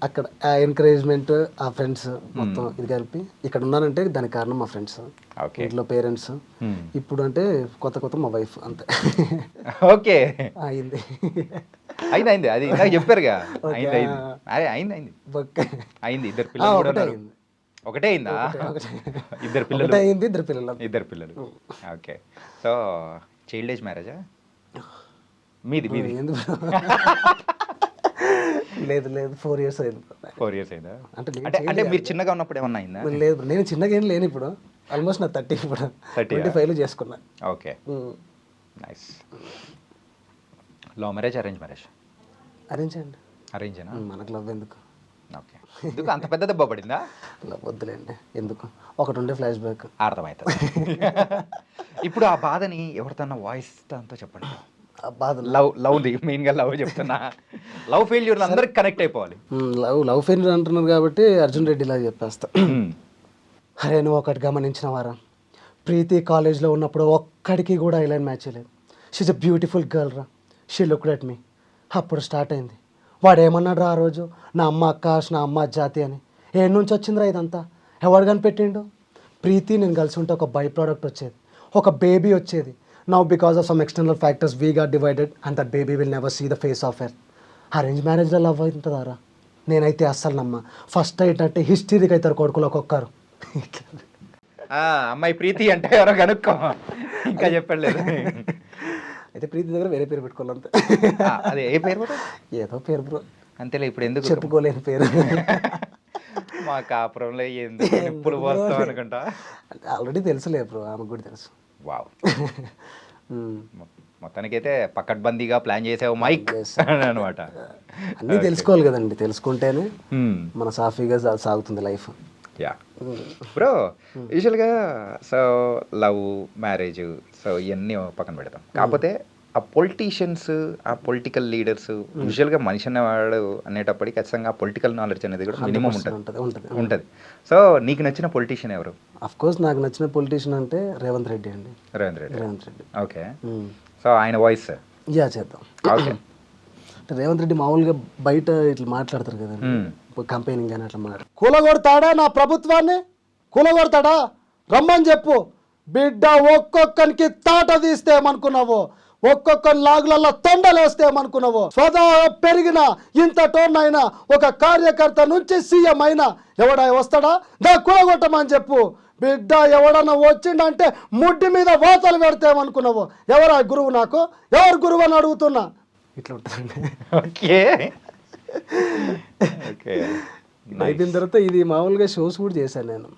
[SPEAKER 3] అక్కడ ఆ ఎంకరేజ్మెంట్, ఆ ఫ్రెండ్స్ మొత్తం ఇది కలిపి ఇక్కడ ఉన్నానంటే దానికి కారణం మా ఫ్రెండ్స్, ఇంట్లో పేరెంట్స్, ఇప్పుడు అంటే కొత్త మా వైఫ్ అంతే.
[SPEAKER 2] ఓకే
[SPEAKER 3] అయింది
[SPEAKER 2] అయింది అది ఇందాక చెప్పారుగా. అయింది ఇద్దరు పిల్లలు. ఒకటే అయిందా? ఇద్దరు పిల్లలు. ఇద్దరు పిల్లలు. ఓకే. సో చైల్డ్ ఏజ్ మ్యారేజా మీది?
[SPEAKER 3] లేదు 4 years అయింది.
[SPEAKER 2] 4 years అయిందా? అంటే మీరు చిన్నగా ఉన్నప్పుడు ఏమన్నా అయిందా?
[SPEAKER 3] లేదు, నేను చిన్నగా ఏం లేను ఇప్పుడు. ఆల్మోస్ట్ నా 30 ఇప్పుడు 25లో చేసుకున్నా.
[SPEAKER 2] Okay nice. Love marriage arrange marriage?
[SPEAKER 3] Arrange అండి.
[SPEAKER 2] అరేంజేనా?
[SPEAKER 3] మనకు లవ్ ఎందుకు?
[SPEAKER 2] ఓకే. ఎందుకు అంత పెద్ద దెబ్బ పడిందా?
[SPEAKER 3] లవ్ వద్దులేండి, ఎందుకు, ఒకటి ఉండే ఫ్లాష్ బ్యాక్
[SPEAKER 2] అర్థమవుతుంది. ఇప్పుడు ఆ బాధని ఎవరితోన్నా వాయిస్ దాంతో చెప్పండి.
[SPEAKER 3] బాధ
[SPEAKER 2] లవ్ది మెయిన్గా లవ్ చెప్తున్నా. లవ్ ఫెయిల్యూర్ అందరికి కనెక్ట్ అయిపోవాలి.
[SPEAKER 3] లవ్ ఫెయిల్యూర్ అంటున్నారు కాబట్టి అర్జున్ రెడ్డి ఇలా చెప్పేస్తా. అరే నువ్వు ఒకటి గమనించిన వారా, ప్రీతి కాలేజ్లో ఉన్నప్పుడు ఒక్కడికి కూడా ఐలైన్ మ్యాచ్ చేయలేదు. షీజ్ అ బ్యూటిఫుల్ గర్ల్ రా, షీ లుక్డ్ అట్ మీ. అప్పుడు స్టార్ట్ అయింది. వాడు ఏమన్నాడు రా ఆ రోజు, నా అమ్మ ఆకాష్, నా అమ్మ జాతి అని. ఏడు నుంచి వచ్చిందిరా ఇదంతా, ఎవడు కనిపెట్టిండు? ప్రీతి నేను కలిసి ఉంటే ఒక బై ప్రోడక్ట్ వచ్చేది, ఒక బేబీ వచ్చేది. Now because of some external factors we got divided and that baby will never see the face of er. Arrange మ్యారేజ్లో లవ్ అవుతుందారా? నేనైతే అస్సలు నమ్మ. ఫస్ట్ ఏంటంటే హిస్టరీకి అవుతారు కొడుకులు ఒక్కొక్కరు.
[SPEAKER 2] అమ్మాయి ప్రీతి అంటే ఎవరో కనుక్కో, ఇంకా చెప్పలేదు.
[SPEAKER 3] అయితే ప్రీతి దగ్గర వేరే పేరు పెట్టుకోవాలంతే.
[SPEAKER 2] అదే ఏ పేరు?
[SPEAKER 3] ఏదో పేరు బ్రో,
[SPEAKER 2] అంతేలే. ఇప్పుడు ఎందుకు
[SPEAKER 3] చెప్పుకోలేని పేరు.
[SPEAKER 2] మా కాపురంలో ఎందుకు నిప్పులు పోస్తాం అనుకుంటా.
[SPEAKER 3] ఆల్రెడీ తెలుసులే బ్రో, ఆమెకు కూడా తెలుసు.
[SPEAKER 2] వావ్. మొత్తానికైతే పకడ్బందీగా ప్లాన్ చేసావు మైక్ అనమాట.
[SPEAKER 3] అన్నీ తెలుసుకోవాలి కదండి, తెలుసుకుంటేనే మన సాఫీగా సాగుతుంది లైఫ్.
[SPEAKER 2] Yeah bro. యూజువల్గా సో లవ్ మ్యారేజ్ సో ఇవన్నీ పక్కన పెడతాం. కాకపోతే ఆ పొలిటీషియన్స్, ఆ పొలిటికల్ లీడర్స్ యూజువల్గా మనిషి అన్నవాడు అనేటప్పటికి ఖచ్చితంగా పొలిటికల్ నాలెడ్జ్ అనేది కూడా మినిమం ఉంటుంది. సో నీకు నచ్చిన పొలిటీషియన్ ఎవరు?
[SPEAKER 3] అఫ్ కోర్స్ నాకు నచ్చిన పొలిటీషియన్ అంటే రేవంత్ రెడ్డి అండి.
[SPEAKER 2] రేవంత్ రెడ్డి. ఓకే. సో ఆయన వాయిస్
[SPEAKER 3] యా చేద్దాం.
[SPEAKER 2] ఓకే.
[SPEAKER 3] రేవంత్ రెడ్డి మామూలుగా బయట ఇట్లా మాట్లాడతారు కదండి, కంపెనీంగ్ అని అట్లా మాట్లాడు.
[SPEAKER 4] కూలగొడతాడా నా ప్రభుత్వాన్ని? కూలగొడతాడా? రమ్మని చెప్పు బిడ్డ. ఒక్కొక్కరికి తాట తీస్తే ఏమనుకున్నావు, ఒక్కొక్క లాగులలో తొండలేస్తే ఏమనుకున్నావు. స్వతహా పెరిగిన ఇంత టోన్ అయినా ఒక కార్యకర్త నుంచి సీఎం అయినా ఎవడా వస్తాడా? దా కూలగొట్టమని చెప్పు బిడ్డ. ఎవడన్నా వచ్చిండంటే ముడ్డి మీద వాతలు పెడతామనుకున్నావు. ఎవరా గురువు? నాకు ఎవరు గురువు అని అడుగుతున్నా.
[SPEAKER 3] ఇట్లా ఉంటుందండి.
[SPEAKER 2] ఓకే. ఓకే.
[SPEAKER 3] అయిపోయిన తర్వాత ఇది మామూలుగా షోస్ కూడా చేశాను నేను.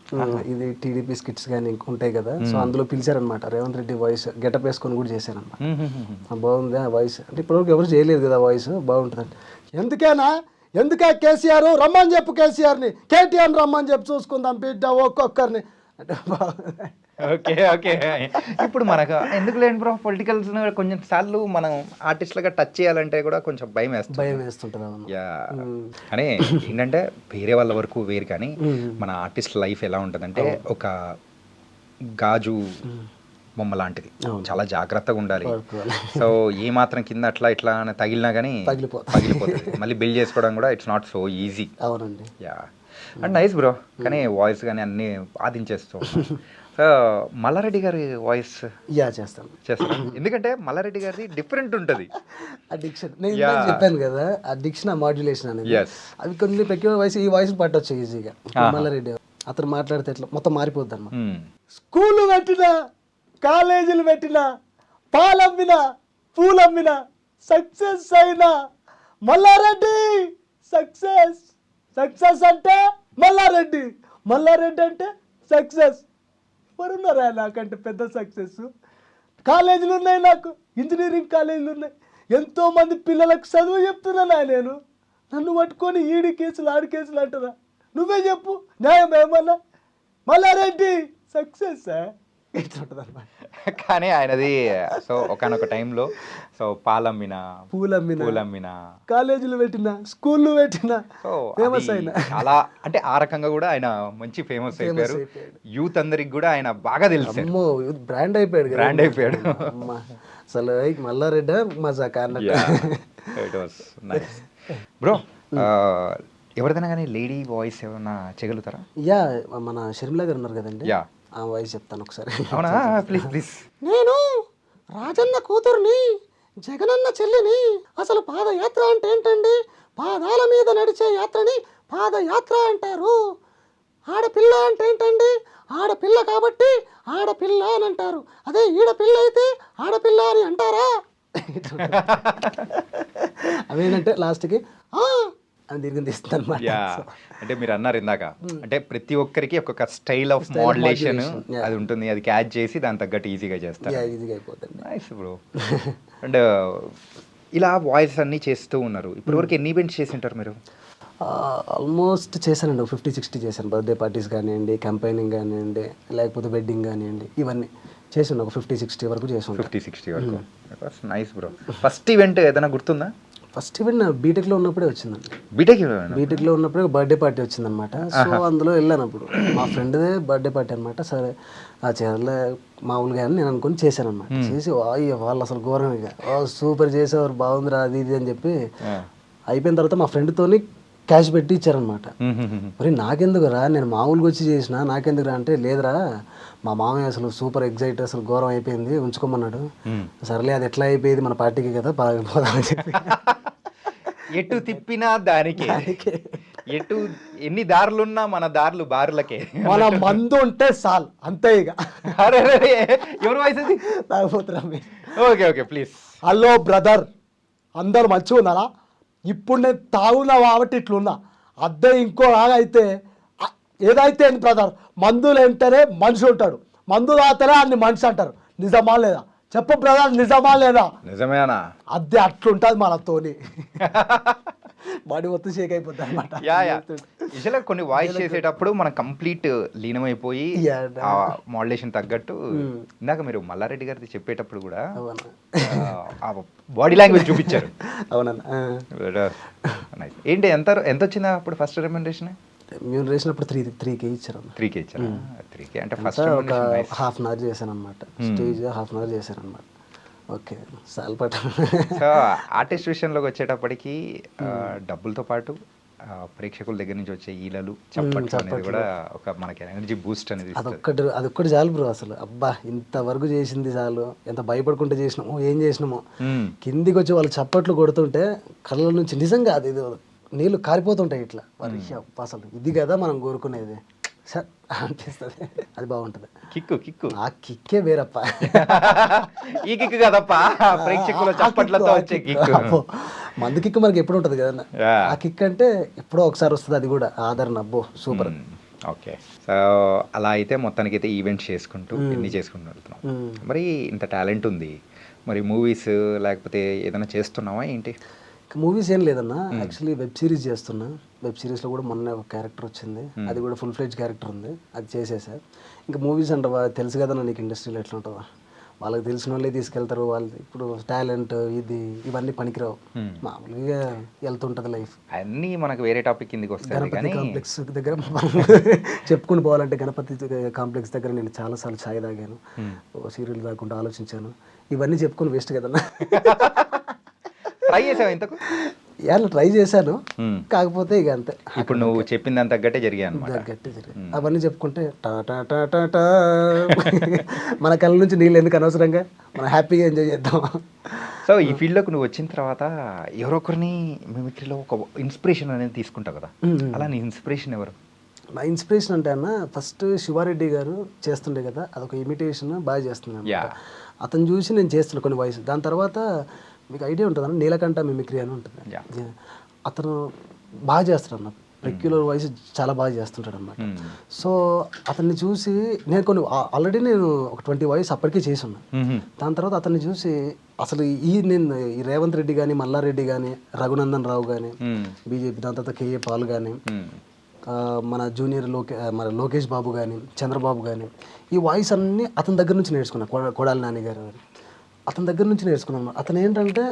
[SPEAKER 3] ఇది టీడీపీ స్కిట్స్ కానీ ఇంక ఉంటాయి కదా, సో అందులో పిలిచారనమాట. రేవంత్ రెడ్డి వాయిస్ గెటప్ వేసుకొని కూడా చేశాను అనమాట. బాగుంది ఆ వాయిస్, అంటే ఇప్పటివరకు ఎవరు చేయలేదు కదా వాయిస్, బాగుంటుందండి.
[SPEAKER 4] ఎందుకే కేసీఆర్ రమ్మని చెప్పు, కేసీఆర్ని కేటీఆర్ని రమ్మని చెప్పి చూసుకుందాం బిడ్డ ఒక్కొక్కరిని.
[SPEAKER 3] అంటే బాగుంది.
[SPEAKER 2] Okay okay. ఇప్పుడు మనకు ఎందుకు లేని బ్రో పొలిటికల్స్ కొంచెం సార్లు మనం ఆర్టిస్ట్లుగా టచ్ చేయాలంటే కూడా కొంచెం భయం వేస్తుంది.
[SPEAKER 3] భయం వేస్తుంటుంది. అవును.
[SPEAKER 2] యా. కానీ ఏంటంటే వేరే వాళ్ళ వరకు వేరు, కానీ మన ఆర్టిస్ట్ లైఫ్ ఎలా ఉంటుందంటే ఒక గాజు బొమ్మ లాంటిది. చాలా జాగ్రత్తగా ఉండాలి. సో ఏ మాత్రం కింద అట్లా ఇట్లా అని తగిలినా కానీ పగిలిపోతుంది. మళ్ళీ బిల్డ్ చేసుకోవడం కూడా ఇట్స్ నాట్ సో ఈజీ.
[SPEAKER 3] అవునండి.
[SPEAKER 2] యా. And nice bro. కానీ వాయిస్ కానీ అన్నీ బాధించేస్తూ సో మల్లారెడ్డి గారి వాయిస్
[SPEAKER 3] చేస్తాను.
[SPEAKER 2] ఎందుకంటే మల్లారెడ్డి గారిది డిఫరెంట్ ఉంటుంది.
[SPEAKER 3] అడిక్షన్ నేను ఇందాక చెప్పాను కదా, అడిక్షన్ మాడ్యులేషన్ అనేది. అవి కొన్ని పెక్యులర్ వాయిస్ ఈ వాయిస్ పట్టవచ్చు ఈజీగా. మల్లారెడ్డి అతను మాట్లాడితే ఎట్లా మొత్తం మారిపోద్ది అన్నమాట.
[SPEAKER 4] స్కూళ్ళు పెట్టినా, కాలేజీలు పెట్టినా, పాలమ్మినా, పూలమ్మినా, సక్సెస్ అయినా మల్లారెడ్డి సక్సెస్. సక్సెస్ అంటే మల్లారెడ్డి, మల్లారెడ్డి అంటే సక్సెస్. ఎవరున్నారా నాకంటే పెద్ద సక్సెస్? కాలేజీలు ఉన్నాయి, నాకు ఇంజనీరింగ్ కాలేజీలు ఉన్నాయి, ఎంతోమంది పిల్లలకు చదువు చెప్తున్నానా నేను. నన్ను పట్టుకొని ఈడి కేసులు ఆడి కేసులు అంటారా? నువ్వే చెప్పు, న్యాయం ఏమన్నా? మల్లారెడ్డి సక్సెస్
[SPEAKER 2] కానీ ఆయనది సో ఒకనొక టైంలో సో పాలమ్మిన, పూలమ్మిన,
[SPEAKER 4] కాలేజీలు పెట్టినా, స్కూళ్ళు పెట్టినా ఫేమస్ అయినా
[SPEAKER 2] చాలా. అంటే ఆ రకంగా కూడా ఆయన మంచి ఫేమస్ అయిపోయారు. యూత్ అందరికి కూడా ఆయన బాగా తెలుసు.
[SPEAKER 3] బ్రాండ్ అయిపోయాడు. అసలు మల్లారెడ్డి మజాకా
[SPEAKER 2] బ్రో. ఎవరిదైనా కానీ లేడీ వాయిస్ ఏమన్నా చేయగలుగుతారా?
[SPEAKER 3] మన షర్మిల గారు ఉన్నారు కదండి, ఆ వాయిస్ చెప్తాను ఒకసారి.
[SPEAKER 2] అవునా? Please please.
[SPEAKER 5] నేను రాజన్న కూతుర్ని, జగనన్న చెల్లిని. అసలు పాదయాత్ర అంటే ఏంటండి? పాదాల మీద నడిచే యాత్రని పాదయాత్ర అంటారు. ఆడపిల్ల అంటే ఏంటండి? ఆడపిల్ల కాబట్టి ఆడపిల్ల అని అంటారు. అదే ఈడపిల్ల అయితే ఆడపిల్ల అని అంటారా?
[SPEAKER 3] అవేంటంటే లాస్ట్కి అని తిరిగి తీస్తుంది అనమాట.
[SPEAKER 2] అంటే మీరు అన్నారు ఇందాక, అంటే ప్రతి ఒక్కరికి ఒక్కొక్క స్టైల్ ఆఫ్ మోడ్యులేషన్ అది ఉంటుంది. అది క్యాచ్ చేసి దాని తగ్గట్టు ఈజీగా చేస్తారు.
[SPEAKER 3] ఈజీగా అయిపోతుంది.
[SPEAKER 2] Nice bro. అండ్ ఇలా వాయిస్ అన్నీ చేస్తూ ఉన్నారు. ఇప్పటి వరకు ఎన్ని ఈవెంట్స్ చేసి ఉంటారు మీరు?
[SPEAKER 3] ఆల్మోస్ట్ చేశానండి, 50-60 చేశాను. బర్త్డే పార్టీస్ కానివ్వండి, క్యాంపైనింగ్ కానివ్వండి, లేకపోతే వెడ్డింగ్ కానివ్వండి, ఇవన్నీ చేసి ఒక 50-60 వరకు చేసి
[SPEAKER 2] 50-60 వరకు. Nice bro. ఫస్ట్ ఈవెంట్ ఏదైనా గుర్తుందా?
[SPEAKER 3] ఫస్ట్ ఈవెంట్ బీటెక్లో ఉన్నప్పుడే వచ్చిందండి. బీటెక్లో ఉన్నప్పుడే బర్త్డే పార్టీ వచ్చిందనమాట. సో అందులో వెళ్ళాను. అప్పుడు మా ఫ్రెండ్దే బర్త్డే పార్టీ అనమాట. సరే ఆ చీరలే మామూలుగా అని నేను అనుకుని చేశాను అనమాట. చేసి వాళ్ళు అసలు ఘోరంగా సూపర్ చేసేవారు, బాగుందిరా అది ఇది అని చెప్పి అయిపోయిన తర్వాత మా ఫ్రెండ్తోని క్యాష్ పెట్టి ఇచ్చారనమాట. మరి నాకెందుకు రా, నేను మామూలుగా వచ్చి చేసిన, నాకెందుకు రా అంటే, లేదురా మా మామయ్య అసలు సూపర్ ఎగ్జైట్, అసలు ఘోరం అయిపోయింది, ఉంచుకోమన్నాడు. సరేలే అది ఎట్లా అయిపోయింది, మన పార్టీకి కదా బాగా పోదామని చెప్పి
[SPEAKER 2] ఎటు తిప్పినా దానికి, ఎటు ఎన్ని దారులున్నా మన దారులు బారులకే.
[SPEAKER 4] మన మందు ఉంటే చాలు అంతే. ఇక
[SPEAKER 2] ఎవరు వాయిస్ అది?
[SPEAKER 4] తాగిపోతున్నా.
[SPEAKER 2] Okay okay please.
[SPEAKER 4] Hello brother, అందరు మంచిగా ఉన్నారా? ఇప్పుడు నేను తాగున్నా కాబట్టి ఇట్లున్నా. అద్దె ఇంకో లాగా అయితే ఏదైతే బ్రదర్, మందులు ఏంటనే మనిషి ఉంటాడు, మందు తాగితేనే అన్ని మనిషి అంటారు. నిజమా లేదా చెప్పు బ్రదర్, నిజమా లేదా?
[SPEAKER 2] నిజమేనా?
[SPEAKER 4] అద్దె అట్లుంటుంది మనతోని. బాడీ మొత్తం షేక్ అయిపోతుంది అనమాట.
[SPEAKER 2] యాక్చువల్గా కొన్ని వాయిస్ చేసేటప్పుడు మనం కంప్లీట్ లీనమైపోయి ఆ మోడ్యులేషన్ తగ్గట్టు. ఇందాక మీరు మల్లారెడ్డి గారిది చెప్పేటప్పుడు కూడా బాడీ లాంగ్వేజ్ చూపించారు.
[SPEAKER 3] అవునన్నా.
[SPEAKER 2] ఏంటి ఎంత వచ్చిందా అప్పుడు ఫస్ట్ రెమ్యునరేషన్?
[SPEAKER 3] మేము వేసినప్పుడు 3K ఇచ్చారు.
[SPEAKER 2] 3K ఇచ్చారు. 3K అంటే ఫస్ట్
[SPEAKER 3] ఒక హాఫ్ అన్ అవర్ చేశాను అనమాట. స్టేజ్ హాఫ్ అన్ అవర్ చేశాను అనమాట. ఓకే సాల్పట్.
[SPEAKER 2] సో ఆర్టిస్ట్ విషయంలోకి వచ్చేటప్పటికి డబ్బులతో పాటు ప్రేక్షకుల దగ్గర నుంచి వచ్చే ఈలలు, చప్పట్లు అనేది కూడా ఒక మనకి ఎనర్జీ బూస్ట్ అనేది.
[SPEAKER 3] అదొక్కటి చాలు బ్రో. అసలు అబ్బా ఇంతవరకు చేసింది చాలు, ఎంత భయపడుకుంటే చేసినామో, ఏం చేసినామో, కిందికి వచ్చి వాళ్ళు చప్పట్లు కొడుతుంటే కళ్ళ నుంచి నిజంగా అది నీళ్ళు కారిపోతుంటాయి ఇట్లా. అసలు ఇది కదా మనం కోరుకునేది అనిపిస్తుంది. అది బాగుంటుంది.
[SPEAKER 2] కిక్కు
[SPEAKER 3] ఆ కిక్కే వేరప్ప.
[SPEAKER 2] ఈ కిక్కు కదప్ప, ప్రేక్షకుల చప్పట్లతో వచ్చే కిక్కు.
[SPEAKER 3] మందు కిక్కు మనకి ఎప్పుడు ఉంటుంది కదన్నా. ఆ కిక్ అంటే ఎప్పుడో ఒకసారి వస్తుంది, అది కూడా ఆదరణ. అబ్బో సూపర్.
[SPEAKER 2] ఓకే. సో అలా అయితే మొత్తానికి అయితే ఈవెంట్స్ చేసుకుంటూ ఎన్ని చేసుకుంటూ వెళ్తున్నాం. మరి ఇంత టాలెంట్ ఉంది, మరి మూవీస్ లేకపోతే ఏదైనా చేస్తున్నావా ఏంటి?
[SPEAKER 3] మూవీస్ ఏం లేదన్నా, యాక్చువల్లీ వెబ్ సిరీస్ చేస్తున్నా. వెబ్ సిరీస్లో కూడా మొన్న ఒక క్యారెక్టర్ వచ్చింది, అది కూడా ఫుల్ ఫ్లెడ్జ్ క్యారెక్టర్ ఉంది, అది చేసేసా. ఇంకా మూవీస్ అంటే తెలుసు కదా నీకు ఇండస్ట్రీలో ఎట్లా ఉంటుందో, వాళ్ళకి తెలిసిన వాళ్ళే తీసుకెళ్తారు. వాళ్ళు ఇప్పుడు టాలెంట్ ఇవన్నీ పనికిరావు, మామూలుగా వెళ్తుంటుంది లైఫ్.
[SPEAKER 2] అన్నీ మనకు వేరే టాపిక్ కిందకి వస్తాయి
[SPEAKER 3] గణపతి
[SPEAKER 2] కానీ
[SPEAKER 3] కాంప్లెక్స్ దగ్గర చెప్పుకుని పోవాలంటే గణపతి కాంప్లెక్స్ దగ్గర నేను చాలాసార్లు ఛాయ్ తాగాను, సీరియల్ తాకుండా ఆలోచించాను. ఇవన్నీ చెప్పుకుని వేస్ట్ కదన్నా.
[SPEAKER 2] ట్రై చేసావా ఇంతకు?
[SPEAKER 3] యాళ్ళు ట్రై చేశాను, కాకపోతే ఇక అంతే.
[SPEAKER 2] ఇప్పుడు నువ్వు చెప్పిన దాని తగ్గట్టే జరిగాయి అనమాట.
[SPEAKER 3] గట్టి జరిగింది. అవన్నీ చెప్పుకుంటే టా టా టా టా టా మన కళ్ళ నుంచి నీళ్ళు ఎందుకు అనవసరంగా, మనం హ్యాపీగా ఎంజాయ్ చేద్దాం.
[SPEAKER 2] సో ఈ ఫీల్డ్లోకి నువ్వు వచ్చిన తర్వాత ఎవరొకరిని మిమిక్రీలో ఒక ఇన్స్పిరేషన్ అనేది తీసుకుంటావు కదా, అలా నీ ఇన్స్పిరేషన్ ఎవరు?
[SPEAKER 3] నా ఇన్స్పిరేషన్ అంటే అన్న, ఫస్ట్ శివారెడ్డి గారు చేస్తుండే కదా, అదొక ఇమిటేషన్ బాగా చేస్తున్నాను. అతను చూసి నేను చేస్తున్నా కొన్ని వాయిస్. దాని తర్వాత మీకు ఐడియా ఉంటుంది అన్న, నీలకంఠ మిమిక్రీ అని ఉంటుంది. అతను బాగా చేస్తాడు అన్న, రెగ్యులర్ వాయిస్ చాలా బాగా చేస్తుంటాడు అనమాట. సో అతన్ని చూసి నేను కొన్ని ఆల్రెడీ నేను ఒక 20 వాయిస్ అప్పటికే చేసి ఉన్నాను. దాని తర్వాత అతన్ని చూసి అసలు నేను ఈ రేవంత్ రెడ్డి కానీ, మల్లారెడ్డి కానీ, రఘునందన్ రావు కానీ, బీజేపీ, దాని తర్వాత కేఏ పాల్ కానీ, మన జూనియర్ మన లోకేష్ బాబు కానీ, చంద్రబాబు కానీ, ఈ వాయిస్ అన్నీ అతని దగ్గర నుంచి నేర్చుకున్నాను. కొడాలి నాని గారు అతని దగ్గర నుంచి నేర్చుకున్నాను. అతను ఏంటంటే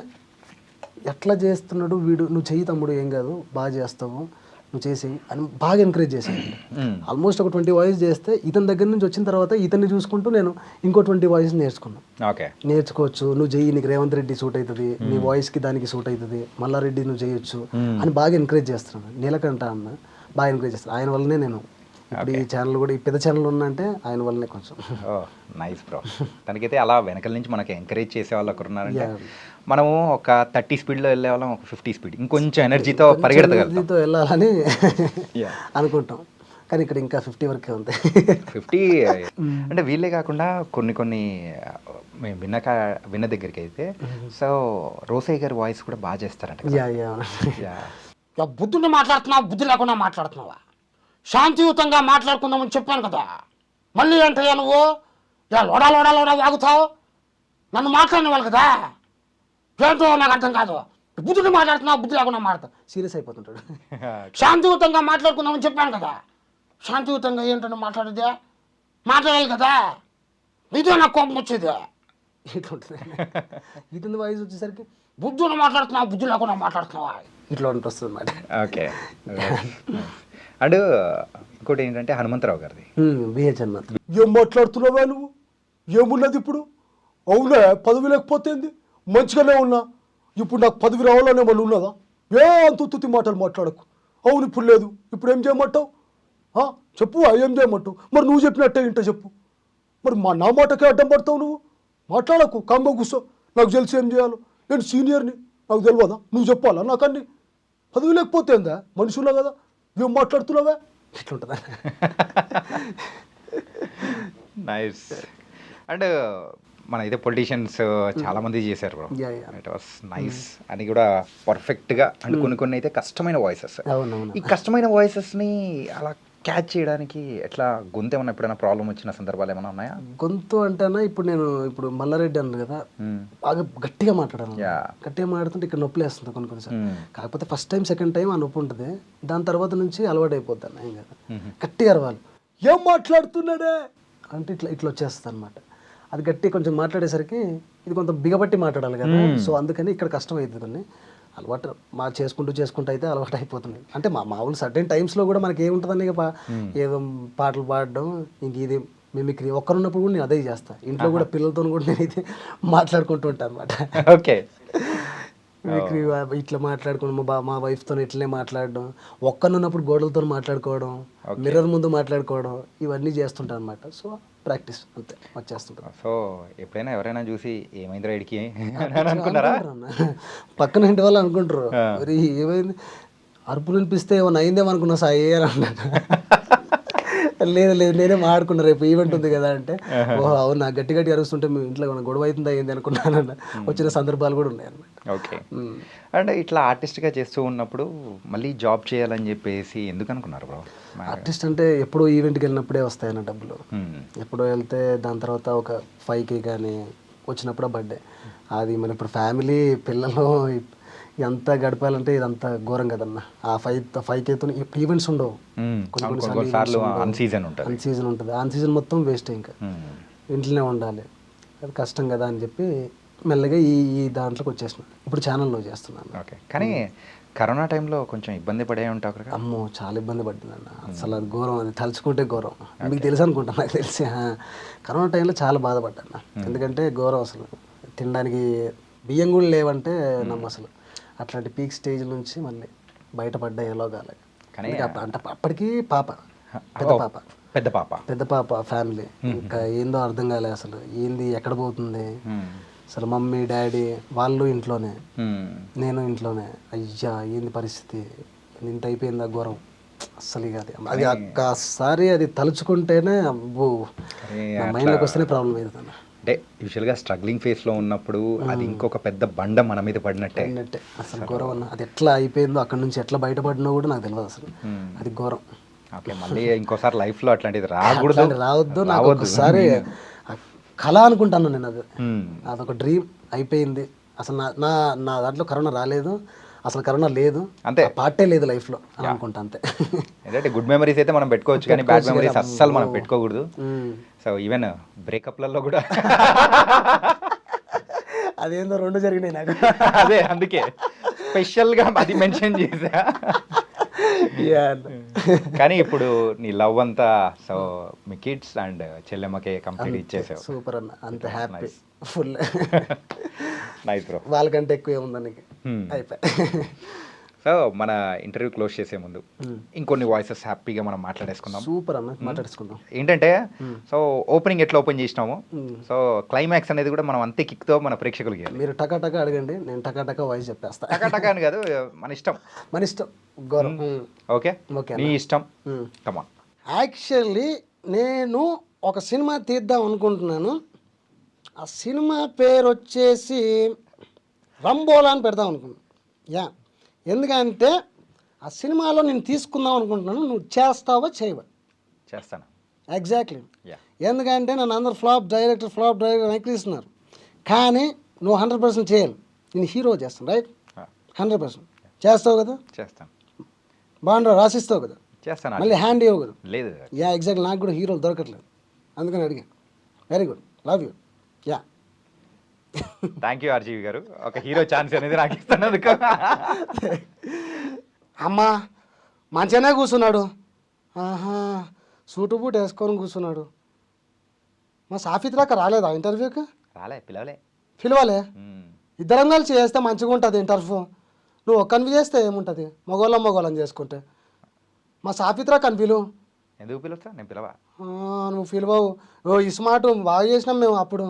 [SPEAKER 3] ఎట్లా చేస్తున్నాడు వీడు, నువ్వు చెయ్యి తమ్ముడు ఏం కాదు, బాగా చేస్తావు, నువ్వు చేసేయి అని బాగా ఎంకరేజ్ చేశాను. ఆల్మోస్ట్ ఒక 20 వాయిస్ చేస్తే ఇతని దగ్గర నుంచి వచ్చిన తర్వాత ఇతన్ని చూసుకుంటూ నేను ఇంకో 20 వాయిస్ నేర్చుకున్నాను. నేర్చుకోవచ్చు, నువ్వు చెయ్యి, నీకు రేవంత్ రెడ్డి సూట్ అవుతుంది, నీ వాయిస్కి దానికి సూట్ అవుతుంది, మల్లారెడ్డి నువ్వు చేయొచ్చు అని బాగా ఎంకరేజ్ చేస్తున్నాను. నీలకంఠ అన్న బాగా ఎంకరేజ్ చేస్తాను. ఆయన వల్లనే నేను ఇప్పుడు ఈ ఛానల్ కూడా, ఈ పెద్ద ఛానల్ ఉన్నా అంటే ఆయన వల్లనే కొంచెం.
[SPEAKER 2] Nice bro. తనకైతే అలా వెనకల నుంచి మనకి ఎంకరేజ్ చేసే వాళ్ళు ఒకరు ఉన్నారంటే, మనము ఒక 30 స్పీడ్లో వెళ్ళే వాళ్ళం, ఒక 50 స్పీడ్ ఇంకొంచెం ఎనర్జీతో పరిగెడతగలుగుతాం,
[SPEAKER 3] వెళ్ళాలని అనుకుంటాం. కానీ ఇక్కడ ఇంకా 50 వరకే ఉంది.
[SPEAKER 2] 50 అంటే వీళ్ళే కాకుండా కొన్ని మేము విన్న దగ్గరికి అయితే, సో రోసయ్య గారి వాయిస్ కూడా బాగా చేస్తారంట.
[SPEAKER 5] బుద్ధుని మాట్లాడుతున్నావా, బుద్ధి లేకుండా మాట్లాడుతున్నావా? శాంతియుతంగా మాట్లాడుకుందామని చెప్పాను కదా, మళ్ళీ ఏంటయ్యా నువ్వు లోడా లోడా లోడా వాగుతావు? నన్ను మాట్లాడిన వాళ్ళు కదా, ఏంటో నాకు అర్థం కాదు. బుద్ధుని మాట్లాడుతున్నావు, బుద్ధి లేకుండా మాట్లాడతావు,
[SPEAKER 3] సీరియస్ అయిపోతుంటాడు.
[SPEAKER 5] శాంతియుతంగా మాట్లాడుకుందామని చెప్పాను కదా, శాంతియుతంగా ఏంటని మాట్లాడేది, మాట్లాడాలి కదా, ఇదే నాకు కోపం వచ్చేది.
[SPEAKER 3] ఇట్లా ఉంటుంది. ఇతని వాయిస్ వచ్చేసరికి
[SPEAKER 5] బుద్ధుని మాట్లాడుతున్నావు, బుద్ధి లేకుండా మాట్లాడుతున్నావా,
[SPEAKER 3] ఇట్లా వస్తుంది అన్నమాట.
[SPEAKER 2] ఓకే. అండ్ ఇంకోటి ఏంటంటే హనుమంతరావు గారిది
[SPEAKER 3] బిహెచ్ హనుమంత్.
[SPEAKER 4] ఏం మాట్లాడుతున్నావా నువ్వు? ఏమున్నది ఇప్పుడు? అవునా, పదవి లేకపోతే మంచిగానే ఉన్నా, ఇప్పుడు నాకు పదవి రావాలనే వాళ్ళు ఉన్నదా? అంత తుత్తి మాటలు మాట్లాడకు. అవును ఇప్పుడు లేదు, ఇప్పుడు ఏం చేయమంటావు? చెప్పు, ఏం చేయమంటావు? మరి నువ్వు చెప్పినట్టే ఇంట చెప్పు. మరి నా మాటకే అడ్డం పడతావు నువ్వు. మాట్లాడకు, కాంబో కూర్చో. నాకు తెలిసి ఏం చేయాలో, నేను సీనియర్ని, నాకు తెలియదా? నువ్వు చెప్పాలా నాకన్నీ? పదవి లేకపోతే ఏందా, మనుషున్నా కదా, ఏం మాట్లాడుతున్నావా?
[SPEAKER 3] ఇట్లుంటుందా?
[SPEAKER 2] నైస్. అండ్ మన అయితే పొలిటీషియన్స్ చాలా మంది చేశారు బ్రో, ఇట్ వాస్ నైస్ అని కూడా పర్ఫెక్ట్గా. అండ్ కొన్ని అయితే కష్టమైన వాయిసెస్, ఈ కష్టమైన వాయిసెస్ని అలా క్యాచ్ చేయడానికి ఎట్లా, గొంతు ఏమన్నా ఎప్పుడైనా ప్రాబ్లం వచ్చిన సందర్భాలు ఏమైనా ఉన్నాయా?
[SPEAKER 3] గొంతు అంటేనా, ఇప్పుడు మల్లారెడ్డి అన్నారు కదా, బాగా గట్టిగా మాట్లాడాను. గట్టిగా మాట్లాడుతుంటే ఇక్కడ నొప్పి వేస్తుంది కొన్నిసార్లు. కాకపోతే ఫస్ట్ టైం సెకండ్ టైం ఆ నొప్పి ఉంటుంది, దాని తర్వాత నుంచి అలవాటు అయిపోతాను. ఏం కదా, గట్టిగా అరవాలి.
[SPEAKER 4] ఏం మాట్లాడుతున్నాడే
[SPEAKER 3] అంటే ఇట్లా వచ్చేస్తుంది అనమాట. అది గట్టి కొంచెం మాట్లాడేసరికి ఇది కొంచెం బిగబట్టి మాట్లాడాలి కదా, సో అందుకని ఇక్కడ కష్టం అవుతుంది. కొన్ని అలవాటు చేసుకుంటూ అయితే అలవాటు అయిపోతుంది. అంటే మామూలు సర్టెన్ టైమ్స్లో కూడా మనకి ఏముంటుందని ఏదో పాటలు పాడడం, ఇంక ఇది మిమిక్రీ. ఒక్కరున్నప్పుడు కూడా నేను అదే చేస్తాను. ఇంట్లో కూడా పిల్లలతో కూడా నేనైతే మాట్లాడుకుంటూ ఉంటాను అనమాట.
[SPEAKER 2] ఓకే.
[SPEAKER 3] మిమిక్రీ ఇట్లా మాట్లాడుకోవడం, మా వైఫ్తో ఇట్లనే మాట్లాడడం, ఒక్కనున్నప్పుడు గోడలతో మాట్లాడుకోవడం, మిర్రర్ ముందు మాట్లాడుకోవడం, ఇవన్నీ చేస్తుంటాను అనమాట. సో ప్రాక్టీస్ అంతే వచ్చేస్తుంటాను.
[SPEAKER 2] సో ఎప్పుడైనా ఎవరైనా చూసి ఏమైందిరా ఇడికి అనుకున్నారా?
[SPEAKER 3] పక్కన ఇంటి వాళ్ళు అనుకుంటారు, మరి ఏమైంది, అరుపులు వినిపిస్తే ఏమైనా అయిందేమో అనుకున్నా సాయి అని అన్నాడు. లేదు నేనే మాట్లాడుకున్నా, రేపు ఈవెంట్ ఉంది కదా అంటే, ఓహో అవునా, గట్టి అరుస్తుంటే మీ ఇంట్లో గొడవ అవుతుందా అయింది అనుకున్నాను. వచ్చిన సందర్భాలు కూడా ఉన్నాయి అన్నమాట.
[SPEAKER 2] ఓకే. అండ్ ఇట్లా ఆర్టిస్ట్గా చేస్తూ ఉన్నప్పుడు మళ్ళీ జాబ్ చేయాలని చెప్పేసి ఎందుకు అనుకున్నారు బ్రో?
[SPEAKER 3] ఆర్టిస్ట్ అంటే ఎప్పుడో ఈవెంట్కి వెళ్ళినప్పుడే వస్తాయన్న డబ్బులు. ఎప్పుడో వెళ్తే దాని తర్వాత ఒక 5K కానీ వచ్చినప్పుడు బర్త్డే, అది మన ఇప్పుడు ఫ్యామిలీ పిల్లలు ఎంత గడపాలంటే ఇదంతా ఘోరం కదన్న. ఆ 5Kతో ఈవెంట్స్ ఉండవు,
[SPEAKER 2] కొన్నిసార్లు అన్ సీజన్ ఉంటుంది.
[SPEAKER 3] అన్ సీజన్ ఉంటుంది. అన్ సీజన్ మొత్తం వేస్ట్, ఇంకా ఇంట్లోనే ఉండాలి, అది కష్టం కదా అని చెప్పి మెల్లగా ఈ దాంట్లోకి వచ్చేసిన. ఇప్పుడు ఛానల్లో చేస్తున్నాను.
[SPEAKER 2] ఓకే, కానీ కరోనా టైంలో కొంచెం ఇబ్బంది పడే ఉంటావు కదా?
[SPEAKER 3] అమ్మో చాలా ఇబ్బంది పడుతుందన్న, అసలు అది ఘోరం, అది తలుచుకుంటే ఘోరం. మీకు తెలుసు అనుకుంటా, నాకు తెలిసి. కరోనా టైంలో చాలా బాధపడ్డాను, ఎందుకంటే ఘోరం. అసలు తినడానికి బియ్యం కూడా లేవంటే అసలు అట్లాంటి పీక్ స్టేజ్ నుంచి మళ్ళీ బయటపడ్డా ఎలాగాలి. కానీ అంటే అప్పటికి పెద్ద పాప ఫ్యామిలీ, ఇంకా ఏందో అర్థం కాలే అసలు, ఏంది ఎక్కడ పోతుంది అసలు. మమ్మీ డాడీ వాళ్ళు ఇంట్లోనే, నేను ఇంట్లోనే. అయ్యా ఏంది పరిస్థితి, ఇంత అయిపోయిందా ఘోరం అస్సలు. ఇక అది ఒక్కసారి అది తలుచుకుంటేనే అబ్బో, నా మైండ్లోకి వస్తేనే ప్రాబ్లం అవుతుంది.
[SPEAKER 2] అంటే యూజువల్గా స్ట్రగ్లింగ్ ఫేస్లో ఉన్నప్పుడు అది ఇంకొక పెద్ద బండ మన మీద పడినట్టే
[SPEAKER 3] అసలు ఘోరం అన్న. అది ఎట్లా అయిపోయిందో, అక్కడ నుంచి ఎట్లా బయటపడినా కూడా నాకు తెలియదు అసలు, అది ఘోరం.
[SPEAKER 2] ఓకే, మళ్ళీ ఇంకోసారి లైఫ్లో అట్లాంటిది రావద్దు.
[SPEAKER 3] నాకు ఒకసారి కళ అనుకుంటాను నేను, అదొక డ్రీమ్ అయిపోయింది. అసలు నా దాంట్లో కరోనా రాలేదు, అసలు కరోనా లేదు,
[SPEAKER 2] అంతే,
[SPEAKER 3] పార్టే లేదు లైఫ్లో అని అనుకుంటా, అంతే.
[SPEAKER 2] ఏంటంటే గుడ్ మెమరీస్ అయితే మనం పెట్టుకోవచ్చు, కానీ బ్యాడ్ మెమరీస్ అస్సలు మనం పెట్టుకోకూడదు. సో ఈవెన్ బ్రేకప్లలో కూడా
[SPEAKER 3] అదేందో 2 జరిగినాయి నాకు.
[SPEAKER 2] అదే అందుకే స్పెషల్గా అది మెన్షన్ చేసా. కానీ ఇప్పుడు నీ లవ్ అంతా సో మీ కిడ్స్ అండ్ చెల్లెమ్మకే కంప్లీట్ ఇచ్చేసావు.
[SPEAKER 3] సూపర్ అన్న, అంత హ్యాపీ, ఫుల్
[SPEAKER 2] నైస్ బ్రో.
[SPEAKER 3] వాళ్ళకంటే ఎక్కువ ఏముందని అయిపోయి.
[SPEAKER 2] సో మన ఇంటర్వ్యూ క్లోజ్ చేసే ముందు ఇంకొన్ని వాయిసెస్ హ్యాపీగా మనం మాట్లాడేసుకుందాం.
[SPEAKER 3] సూపర్ అన్న, మాట్లాడేసుకుందాం.
[SPEAKER 2] ఏంటంటే సో ఓపెనింగ్ ఎట్లా ఓపెన్ చేసినాము, సో క్లైమాక్స్ అనేది కూడా మనం అంతే కిక్తో మన ప్రేక్షకులకి.
[SPEAKER 3] మీరు టకా అడగండి, నేను టకా వాయిస్ చెప్పేస్తా.
[SPEAKER 2] టకా అని కాదు, మన ఇష్టం.
[SPEAKER 3] గౌరవం.
[SPEAKER 2] ఓకే, నీ ఇష్టం. కమాన్.
[SPEAKER 5] యాక్చువల్లీ నేను ఒక సినిమా తీద్దాం అనుకుంటున్నాను. ఆ సినిమా పేరు వచ్చేసి రంబోలా అని పెడదాం అనుకున్నాను. యా, ఎందుకంటే ఆ సినిమాలో నేను తీసుకుందాం అనుకుంటున్నాను. నువ్వు చేస్తావా చేయవా?
[SPEAKER 2] చేస్తాను.
[SPEAKER 5] ఎగ్జాక్ట్లీ. ఎందుకంటే నన్ను అందరు ఫ్లాప్ డైరెక్టర్ అంగీకరిస్తున్నారు, కానీ నువ్వు 100% చేయాలి. నేను హీరో చేస్తాను, రైట్? 100% చేస్తావు కదా?
[SPEAKER 2] చేస్తాను.
[SPEAKER 5] బాగుండవు, రాసిస్తావు కదా?
[SPEAKER 2] చేస్తాను.
[SPEAKER 5] మళ్ళీ హ్యాండ్ ఇవ్వవు కదా?
[SPEAKER 2] లేదు.
[SPEAKER 5] Yeah, exactly. నాకు కూడా హీరోలు దొరకట్లేదు, అందుకని అడిగాను. Very good, love you. Yeah,
[SPEAKER 2] thank you RGV గారు, ఒక హీరో ఛాన్స్ అనేది నాకు ఇస్తున్నందుకు.
[SPEAKER 5] అమ్మా మంచిగానే కూర్చున్నాడు, ఆహా సూటు బూట్ వేసుకొని కూర్చున్నాడు. మా సాఫిత్రాక రాలేదా ఇంటర్వ్యూకి? పిలవాలే, ఇద్దరం కలిసి చేస్తే మంచిగా ఉంటుంది ఇంటర్వ్యూ. నువ్వు ఒక్కనివి చేస్తే ఏముంటుంది, మగోళ్ళని చేసుకుంటే. మా సాఫిత్రాక అని పిలువు.
[SPEAKER 2] ఎందుకు పిలుస్తా, నేను పిలవా.
[SPEAKER 5] నువ్వు పిలవవు. ఈ స్మార్ట్ బాగా చేసినాం మేము, అప్పుడు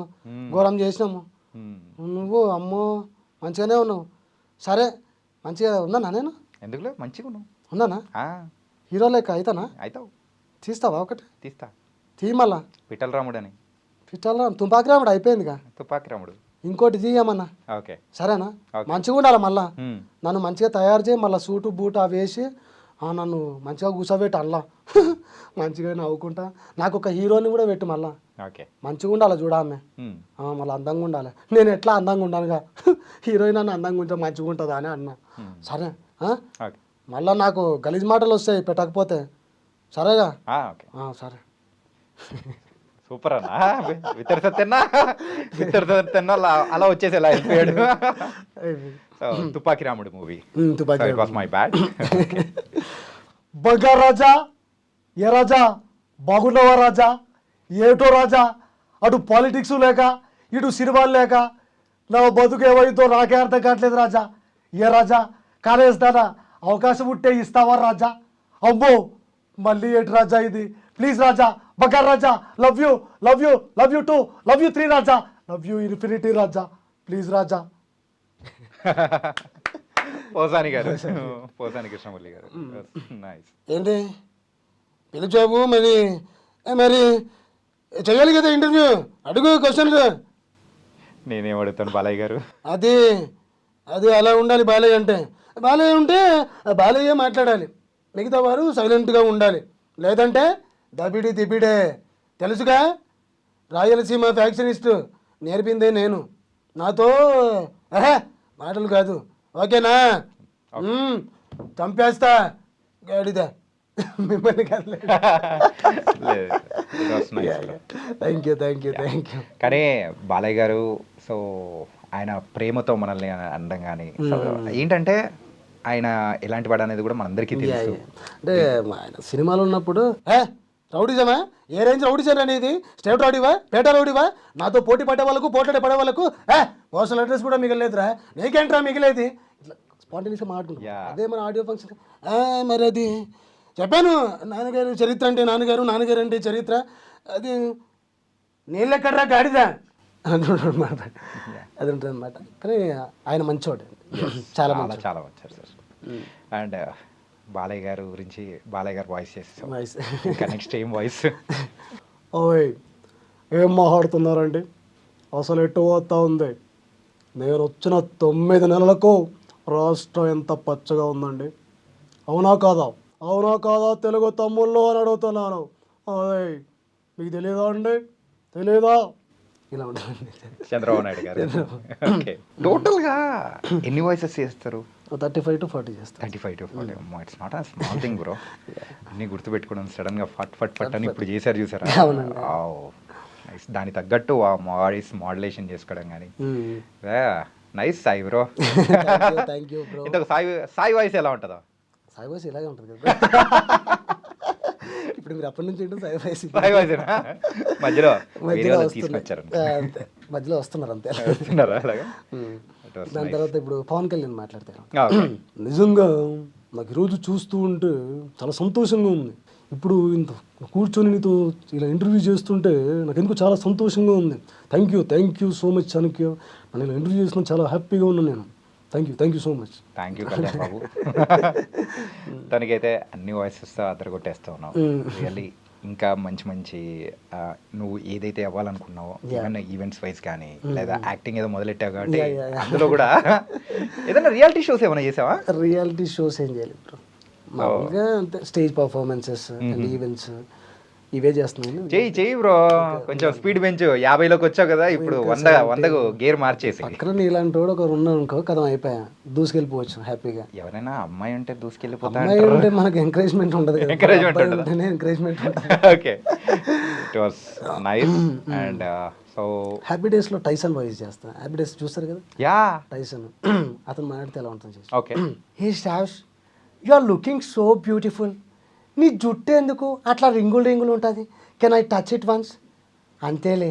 [SPEAKER 5] ఘోరం చేసినాము. నువ్వు అమ్మో మంచిగానే ఉన్నావు. సరే మంచిగా ఉన్నానా నేను?
[SPEAKER 2] ఎందుకులే, మంచిగా
[SPEAKER 5] ఉన్నానా? హీరో లెక్క అవుతానా?
[SPEAKER 2] అవుతావు.
[SPEAKER 5] తీస్తావా ఒకటి?
[SPEAKER 2] తీస్తా.
[SPEAKER 5] తీ మళ్ళా.
[SPEAKER 2] పిట్టల రాముడు అని.
[SPEAKER 5] తుపాకి రాముడు అయిపోయిందిగా.
[SPEAKER 2] తుపాకి రాముడు
[SPEAKER 5] ఇంకోటి తీయమన్నా.
[SPEAKER 2] ఓకే,
[SPEAKER 5] సరేనా? మంచిగా ఉండాలి మళ్ళా. నన్ను మంచిగా తయారు చేయి, మళ్ళీ సూటు బూట్ అవి వేసి నన్ను మంచిగా కూర్చోబెట్టి అల్లా మంచిగా నవ్వుకుంటా. నాకు ఒక హీరోని కూడా పెట్టు మళ్ళా.
[SPEAKER 2] ఓకే,
[SPEAKER 5] మంచిగా ఉండాలి చూడామె, మళ్ళీ అందంగా ఉండాలి. నేను ఎట్లా అందంగా ఉండాలిగా, హీరోయిన్ అన్న అందంగా ఉంటే మంచిగా ఉంటుందా అని అన్నా. సరే, మళ్ళీ నాకు గలీజ్ మాటలు వస్తాయి పెట్టకపోతే. సరేగా? సరే.
[SPEAKER 2] సూపర్ అన్నా. వితర్ సత్యన్నా అలా వచ్చేసేలా అయిపోయాడు. తుపాకి రాముడు movie. It was my bad.
[SPEAKER 4] బంగారు రాజా, ఏ రాజా బాగున్నావా రాజా? ఏటో రాజా, అటు పాలిటిక్స్ లేక ఇటు సినిమాలు లేక నా బతుకు ఏమైందో నాకే అర్థం కావట్లేదు రాజా. ఏ రాజా కాలేస్తానా, అవకాశం ఉంటే ఇస్తావా రాజా? అమ్మో మళ్ళీ ఏంటి రాజా ఇది? ప్లీజ్ రాజా, బంగారు రాజా, లవ్ యూ 2, లవ్ యూ 3 రాజా, లవ్ యూ ఇన్ఫినిటీ రాజా, ప్లీజ్ రాజా.
[SPEAKER 2] పోసాని కృష్ణమూర్తి గారు. నైస్.
[SPEAKER 5] ఏంటి పిలిచావు? మరి చెయ్యాలి కదా ఇంటర్వ్యూ. అడుగు క్వశ్చన్లు.
[SPEAKER 2] నేనేం అడుగుతాను బాలయ్య గారు?
[SPEAKER 5] అది అలా ఉండాలి. బాలయ్య అంటే బాలయ్య ఉంటే బాలయ్య మాట్లాడాలి, మిగతా వారు సైలెంట్గా ఉండాలి. లేదంటే దబిడే తెలుసుగా. రాయలసీమ ఫ్యాక్షనిస్ట్ నేర్పిందే నేను. నాతో మాటలు కాదు, ఓకేనా చంపేస్తా గాడిద మిమ్మల్ని థ్యాంక్ యూ
[SPEAKER 2] కానీ బాలయ్య గారు సో ఆయన ప్రేమతో మనల్ని అనడం కానీ సో ఏంటంటే ఆయన ఎలాంటి వాడు అనేది కూడా మనందరికీ తెలుసు.
[SPEAKER 3] అంటే ఆయన సినిమాలో ఉన్నప్పుడు
[SPEAKER 5] రౌడీజమా ఏ రేంజ్ రౌడీజం అనేది స్టేట్ రౌడీవా పేట రౌడీవా నాతో పోటీ పడే వాళ్ళకు పోట్లాడే పడే వాళ్ళకు పర్సనల్ అడ్రస్ కూడా మిగలేదురా నీకేంట్రా మిగిలేది
[SPEAKER 3] ఇట్లా స్పాంటేనియస్గా మాట్లాడుకుంటాం.
[SPEAKER 2] Yeah.
[SPEAKER 3] అదే మన ఆడియో ఫంక్షన్
[SPEAKER 5] మరి అది చెప్పాను నాన్నగారు చరిత్ర అంటే నాన్నగారు అంటే చరిత్ర అది నీళ్ళెక్కడ్రా గాడిదా
[SPEAKER 3] అనమాట అది ఉంటుంది అనమాట. కానీ ఆయన మంచివాడు, చాలా
[SPEAKER 2] చాలా
[SPEAKER 3] మంచి
[SPEAKER 2] చాలా వచ్చారు సార్. అండ్ బాలయ్య గారు గురించి బాలయ్య గారు వాయిస్ చేస్తాం.
[SPEAKER 3] వాయిస్.
[SPEAKER 2] ఇంకా నెక్స్ట్ ఏం వాయిస్?
[SPEAKER 3] ఓయ్ ఏం మాట్లాడుతున్నారండి, అసలు ఎటు పోతా ఉంది? నేను వచ్చిన 9 నెలలకు రాష్ట్రం ఎంత పచ్చగా ఉందండి. అవునా కాదా తెలుగు తమ్ముళ్ళు అని అడుగుతున్నాను. ఓయ్ మీకు తెలియదా అండి, తెలీదా? ఇలా ఉంటుంది
[SPEAKER 2] చంద్రబాబు నాయుడు గారు. ఓకే, టోటల్గా ఎన్ని వాయిసెస్ చేస్తారు?
[SPEAKER 3] 35 to 40 చేస్తాను.
[SPEAKER 2] 35 to 40. It's not a small thing bro. అన్నీ గుర్తుపెట్టుకోవడం సడన్గా ఫట్ అని ఇప్పుడు చేశారు చూసారా? నైస్. దానికి తగ్గట్టు వాయిస్ మాడ్యులేషన్ చేసుకోవడం కానీ nice. Sai bro,
[SPEAKER 3] thank you bro.
[SPEAKER 2] ఇంత సాయి వాయిస్ ఎలా ఉంటుందో?
[SPEAKER 3] సాయి వాయిస్ ఇలాగే ఉంటుంది కదా. ఇప్పుడు మీరు అప్పటి నుంచి సాయి వాయిస్
[SPEAKER 2] మధ్యలో
[SPEAKER 3] మధ్యలో
[SPEAKER 2] తీసుకొచ్చారు,
[SPEAKER 3] అంతే, మధ్యలో వస్తున్నారు అంతే.
[SPEAKER 2] వస్తున్నారా అలాగా?
[SPEAKER 3] దాని తర్వాత ఇప్పుడు పవన్ కళ్యాణ్ మాట్లాడతారు. నిజంగా నాకు ఈరోజు చూస్తూ ఉంటే చాలా సంతోషంగా ఉంది. ఇప్పుడు ఇంత కూర్చొని నీతో ఇలా ఇంటర్వ్యూ చేస్తుంటే నాకు ఎందుకు చాలా సంతోషంగా ఉంది. Thank you so much Chanakya. నన్ను ఇలా ఇంటర్వ్యూ చేసిన చాలా హ్యాపీగా ఉన్నాను నేను. Thank you so much.
[SPEAKER 2] Thank you Kalyan Babu. తనకైతే అన్ని వాయిసెస్తో అద్దరు కొట్టేస్తూ ఉన్నావు రియల్లీ. ఇంకా మంచి నువ్వు ఏదైతే అవ్వాలనుకున్నావో ఈవెంట్స్ వైజ్ కానీ లేదా యాక్టింగ్ ఏదో మొదలెట్టావు కాబట్టి అందులో కూడా ఏదైనా రియాలిటీ షోస్ ఏమైనా చేసావా?
[SPEAKER 3] రియాలిటీ షోస్ ఏం చేయాలి బ్రో, మామూలుగా అంతే స్టేజ్ పర్ఫార్మెన్సెస్ అండ్ ఈవెంట్స్ ఇవే చేస్తున్నాను.
[SPEAKER 2] చెయ్యి బ్రో, కొంచెం స్పీడ్ పెంచు. 50లోకి వచ్చావు కదా, ఇప్పుడు 100కు గేర్ మార్చేసి.
[SPEAKER 3] అక్కడ ఇలాంటి వాడు ఒకరు ఉన్నాడు అనుకో, కథం అయిపోయా, దూసుకెళ్ళిపోవచ్చు హ్యాపీగా.
[SPEAKER 2] ఎవరైనా అమ్మాయి ఉంటే దూసుకెళ్ళిపోతా.
[SPEAKER 3] అమ్మాయి ఉంటే మనకు ఎంకరేజ్మెంట్ ఉండదు, encouragement
[SPEAKER 2] okay, it was nice. And so
[SPEAKER 3] happy days లో టైసన్ వాయిస్ చేస్తా. హ్యాపీ డేస్ చూస్తారు కదా,
[SPEAKER 2] యా
[SPEAKER 3] టైసన్ అతను మాట్లాడితే ఎలా ఉంటుంది.
[SPEAKER 2] Okay,
[SPEAKER 5] hey Stash, you are looking so beautiful. నీ జుట్టు ఎందుకు అట్లా రింగులు ఉంటుంది? Can I touch it once? అంతేలే,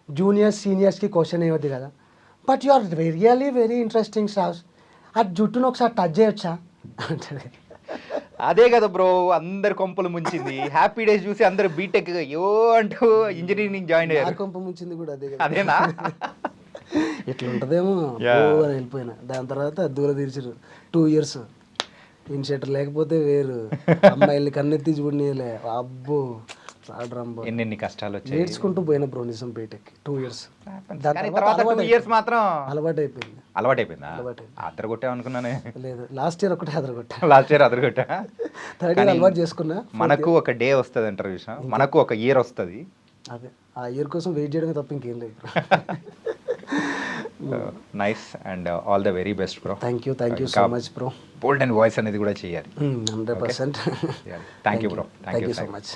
[SPEAKER 5] జూనియర్స్ సీనియర్స్కి క్వశ్చన్ అయ్యొద్దు కదా. But you are really very interesting Stash. ఆ జుట్టును ఒకసారి టచ్ చేయొచ్చా అంటాడు.
[SPEAKER 2] అదే కదా బ్రో అందరు కొంపలు ముంచింది. హ్యాపీ డేస్ చూసి అందరు బీటెక్ అంటూ ఇంజనీరింగ్ జాయిన్ అయ్యారు.
[SPEAKER 3] కొంప ముంచింది కూడా అదే.
[SPEAKER 2] అదేనా?
[SPEAKER 3] ఇట్లా ఉంటుందేమో అని వెళ్ళిపోయినా. దాని తర్వాత దూరం తీర్చారు 2 years ఇన్షియేటర్ లేకపోతే వేరు. అమ్మాయిల్ని కన్నెత్తి చూడనీయలే. అబ్బో రాడ్రంబో
[SPEAKER 2] ఎన్ని కష్టాలు వచ్చాయి.
[SPEAKER 3] నేర్చుకుంటూ పోయిన బ్రో నిజం బీటెక్ 2 years.
[SPEAKER 2] తర్వాత 2 years మాత్రం
[SPEAKER 3] అలవాటు అయిపోయింది.
[SPEAKER 2] అలవాటైపోయిందా? అద్దరు కొట్టా అనుకున్నానే.
[SPEAKER 3] లేదు, లాస్ట్ ఇయర్ ఒకటే అదరగొట్టా.
[SPEAKER 2] లాస్ట్ ఇయర్ అదరగొట్టా.
[SPEAKER 3] 3rd year అలవాటు చేసుకున్నా.
[SPEAKER 2] మనకు ఒక డే వస్తుంది అంటారు చూసా, మనకు ఒక ఇయర్ వస్తుంది.
[SPEAKER 3] అదే ఆ ఇయర్ కోసం వెయిట్ చేయడమే తప్ప ఇంకేం లేదు.
[SPEAKER 2] Nice and all the very best bro.
[SPEAKER 3] Thank you so much bro.
[SPEAKER 2] Bold and voice అనేది కూడా చేయాలి.
[SPEAKER 3] 100%.
[SPEAKER 2] Thank you bro.
[SPEAKER 3] Thank you so much.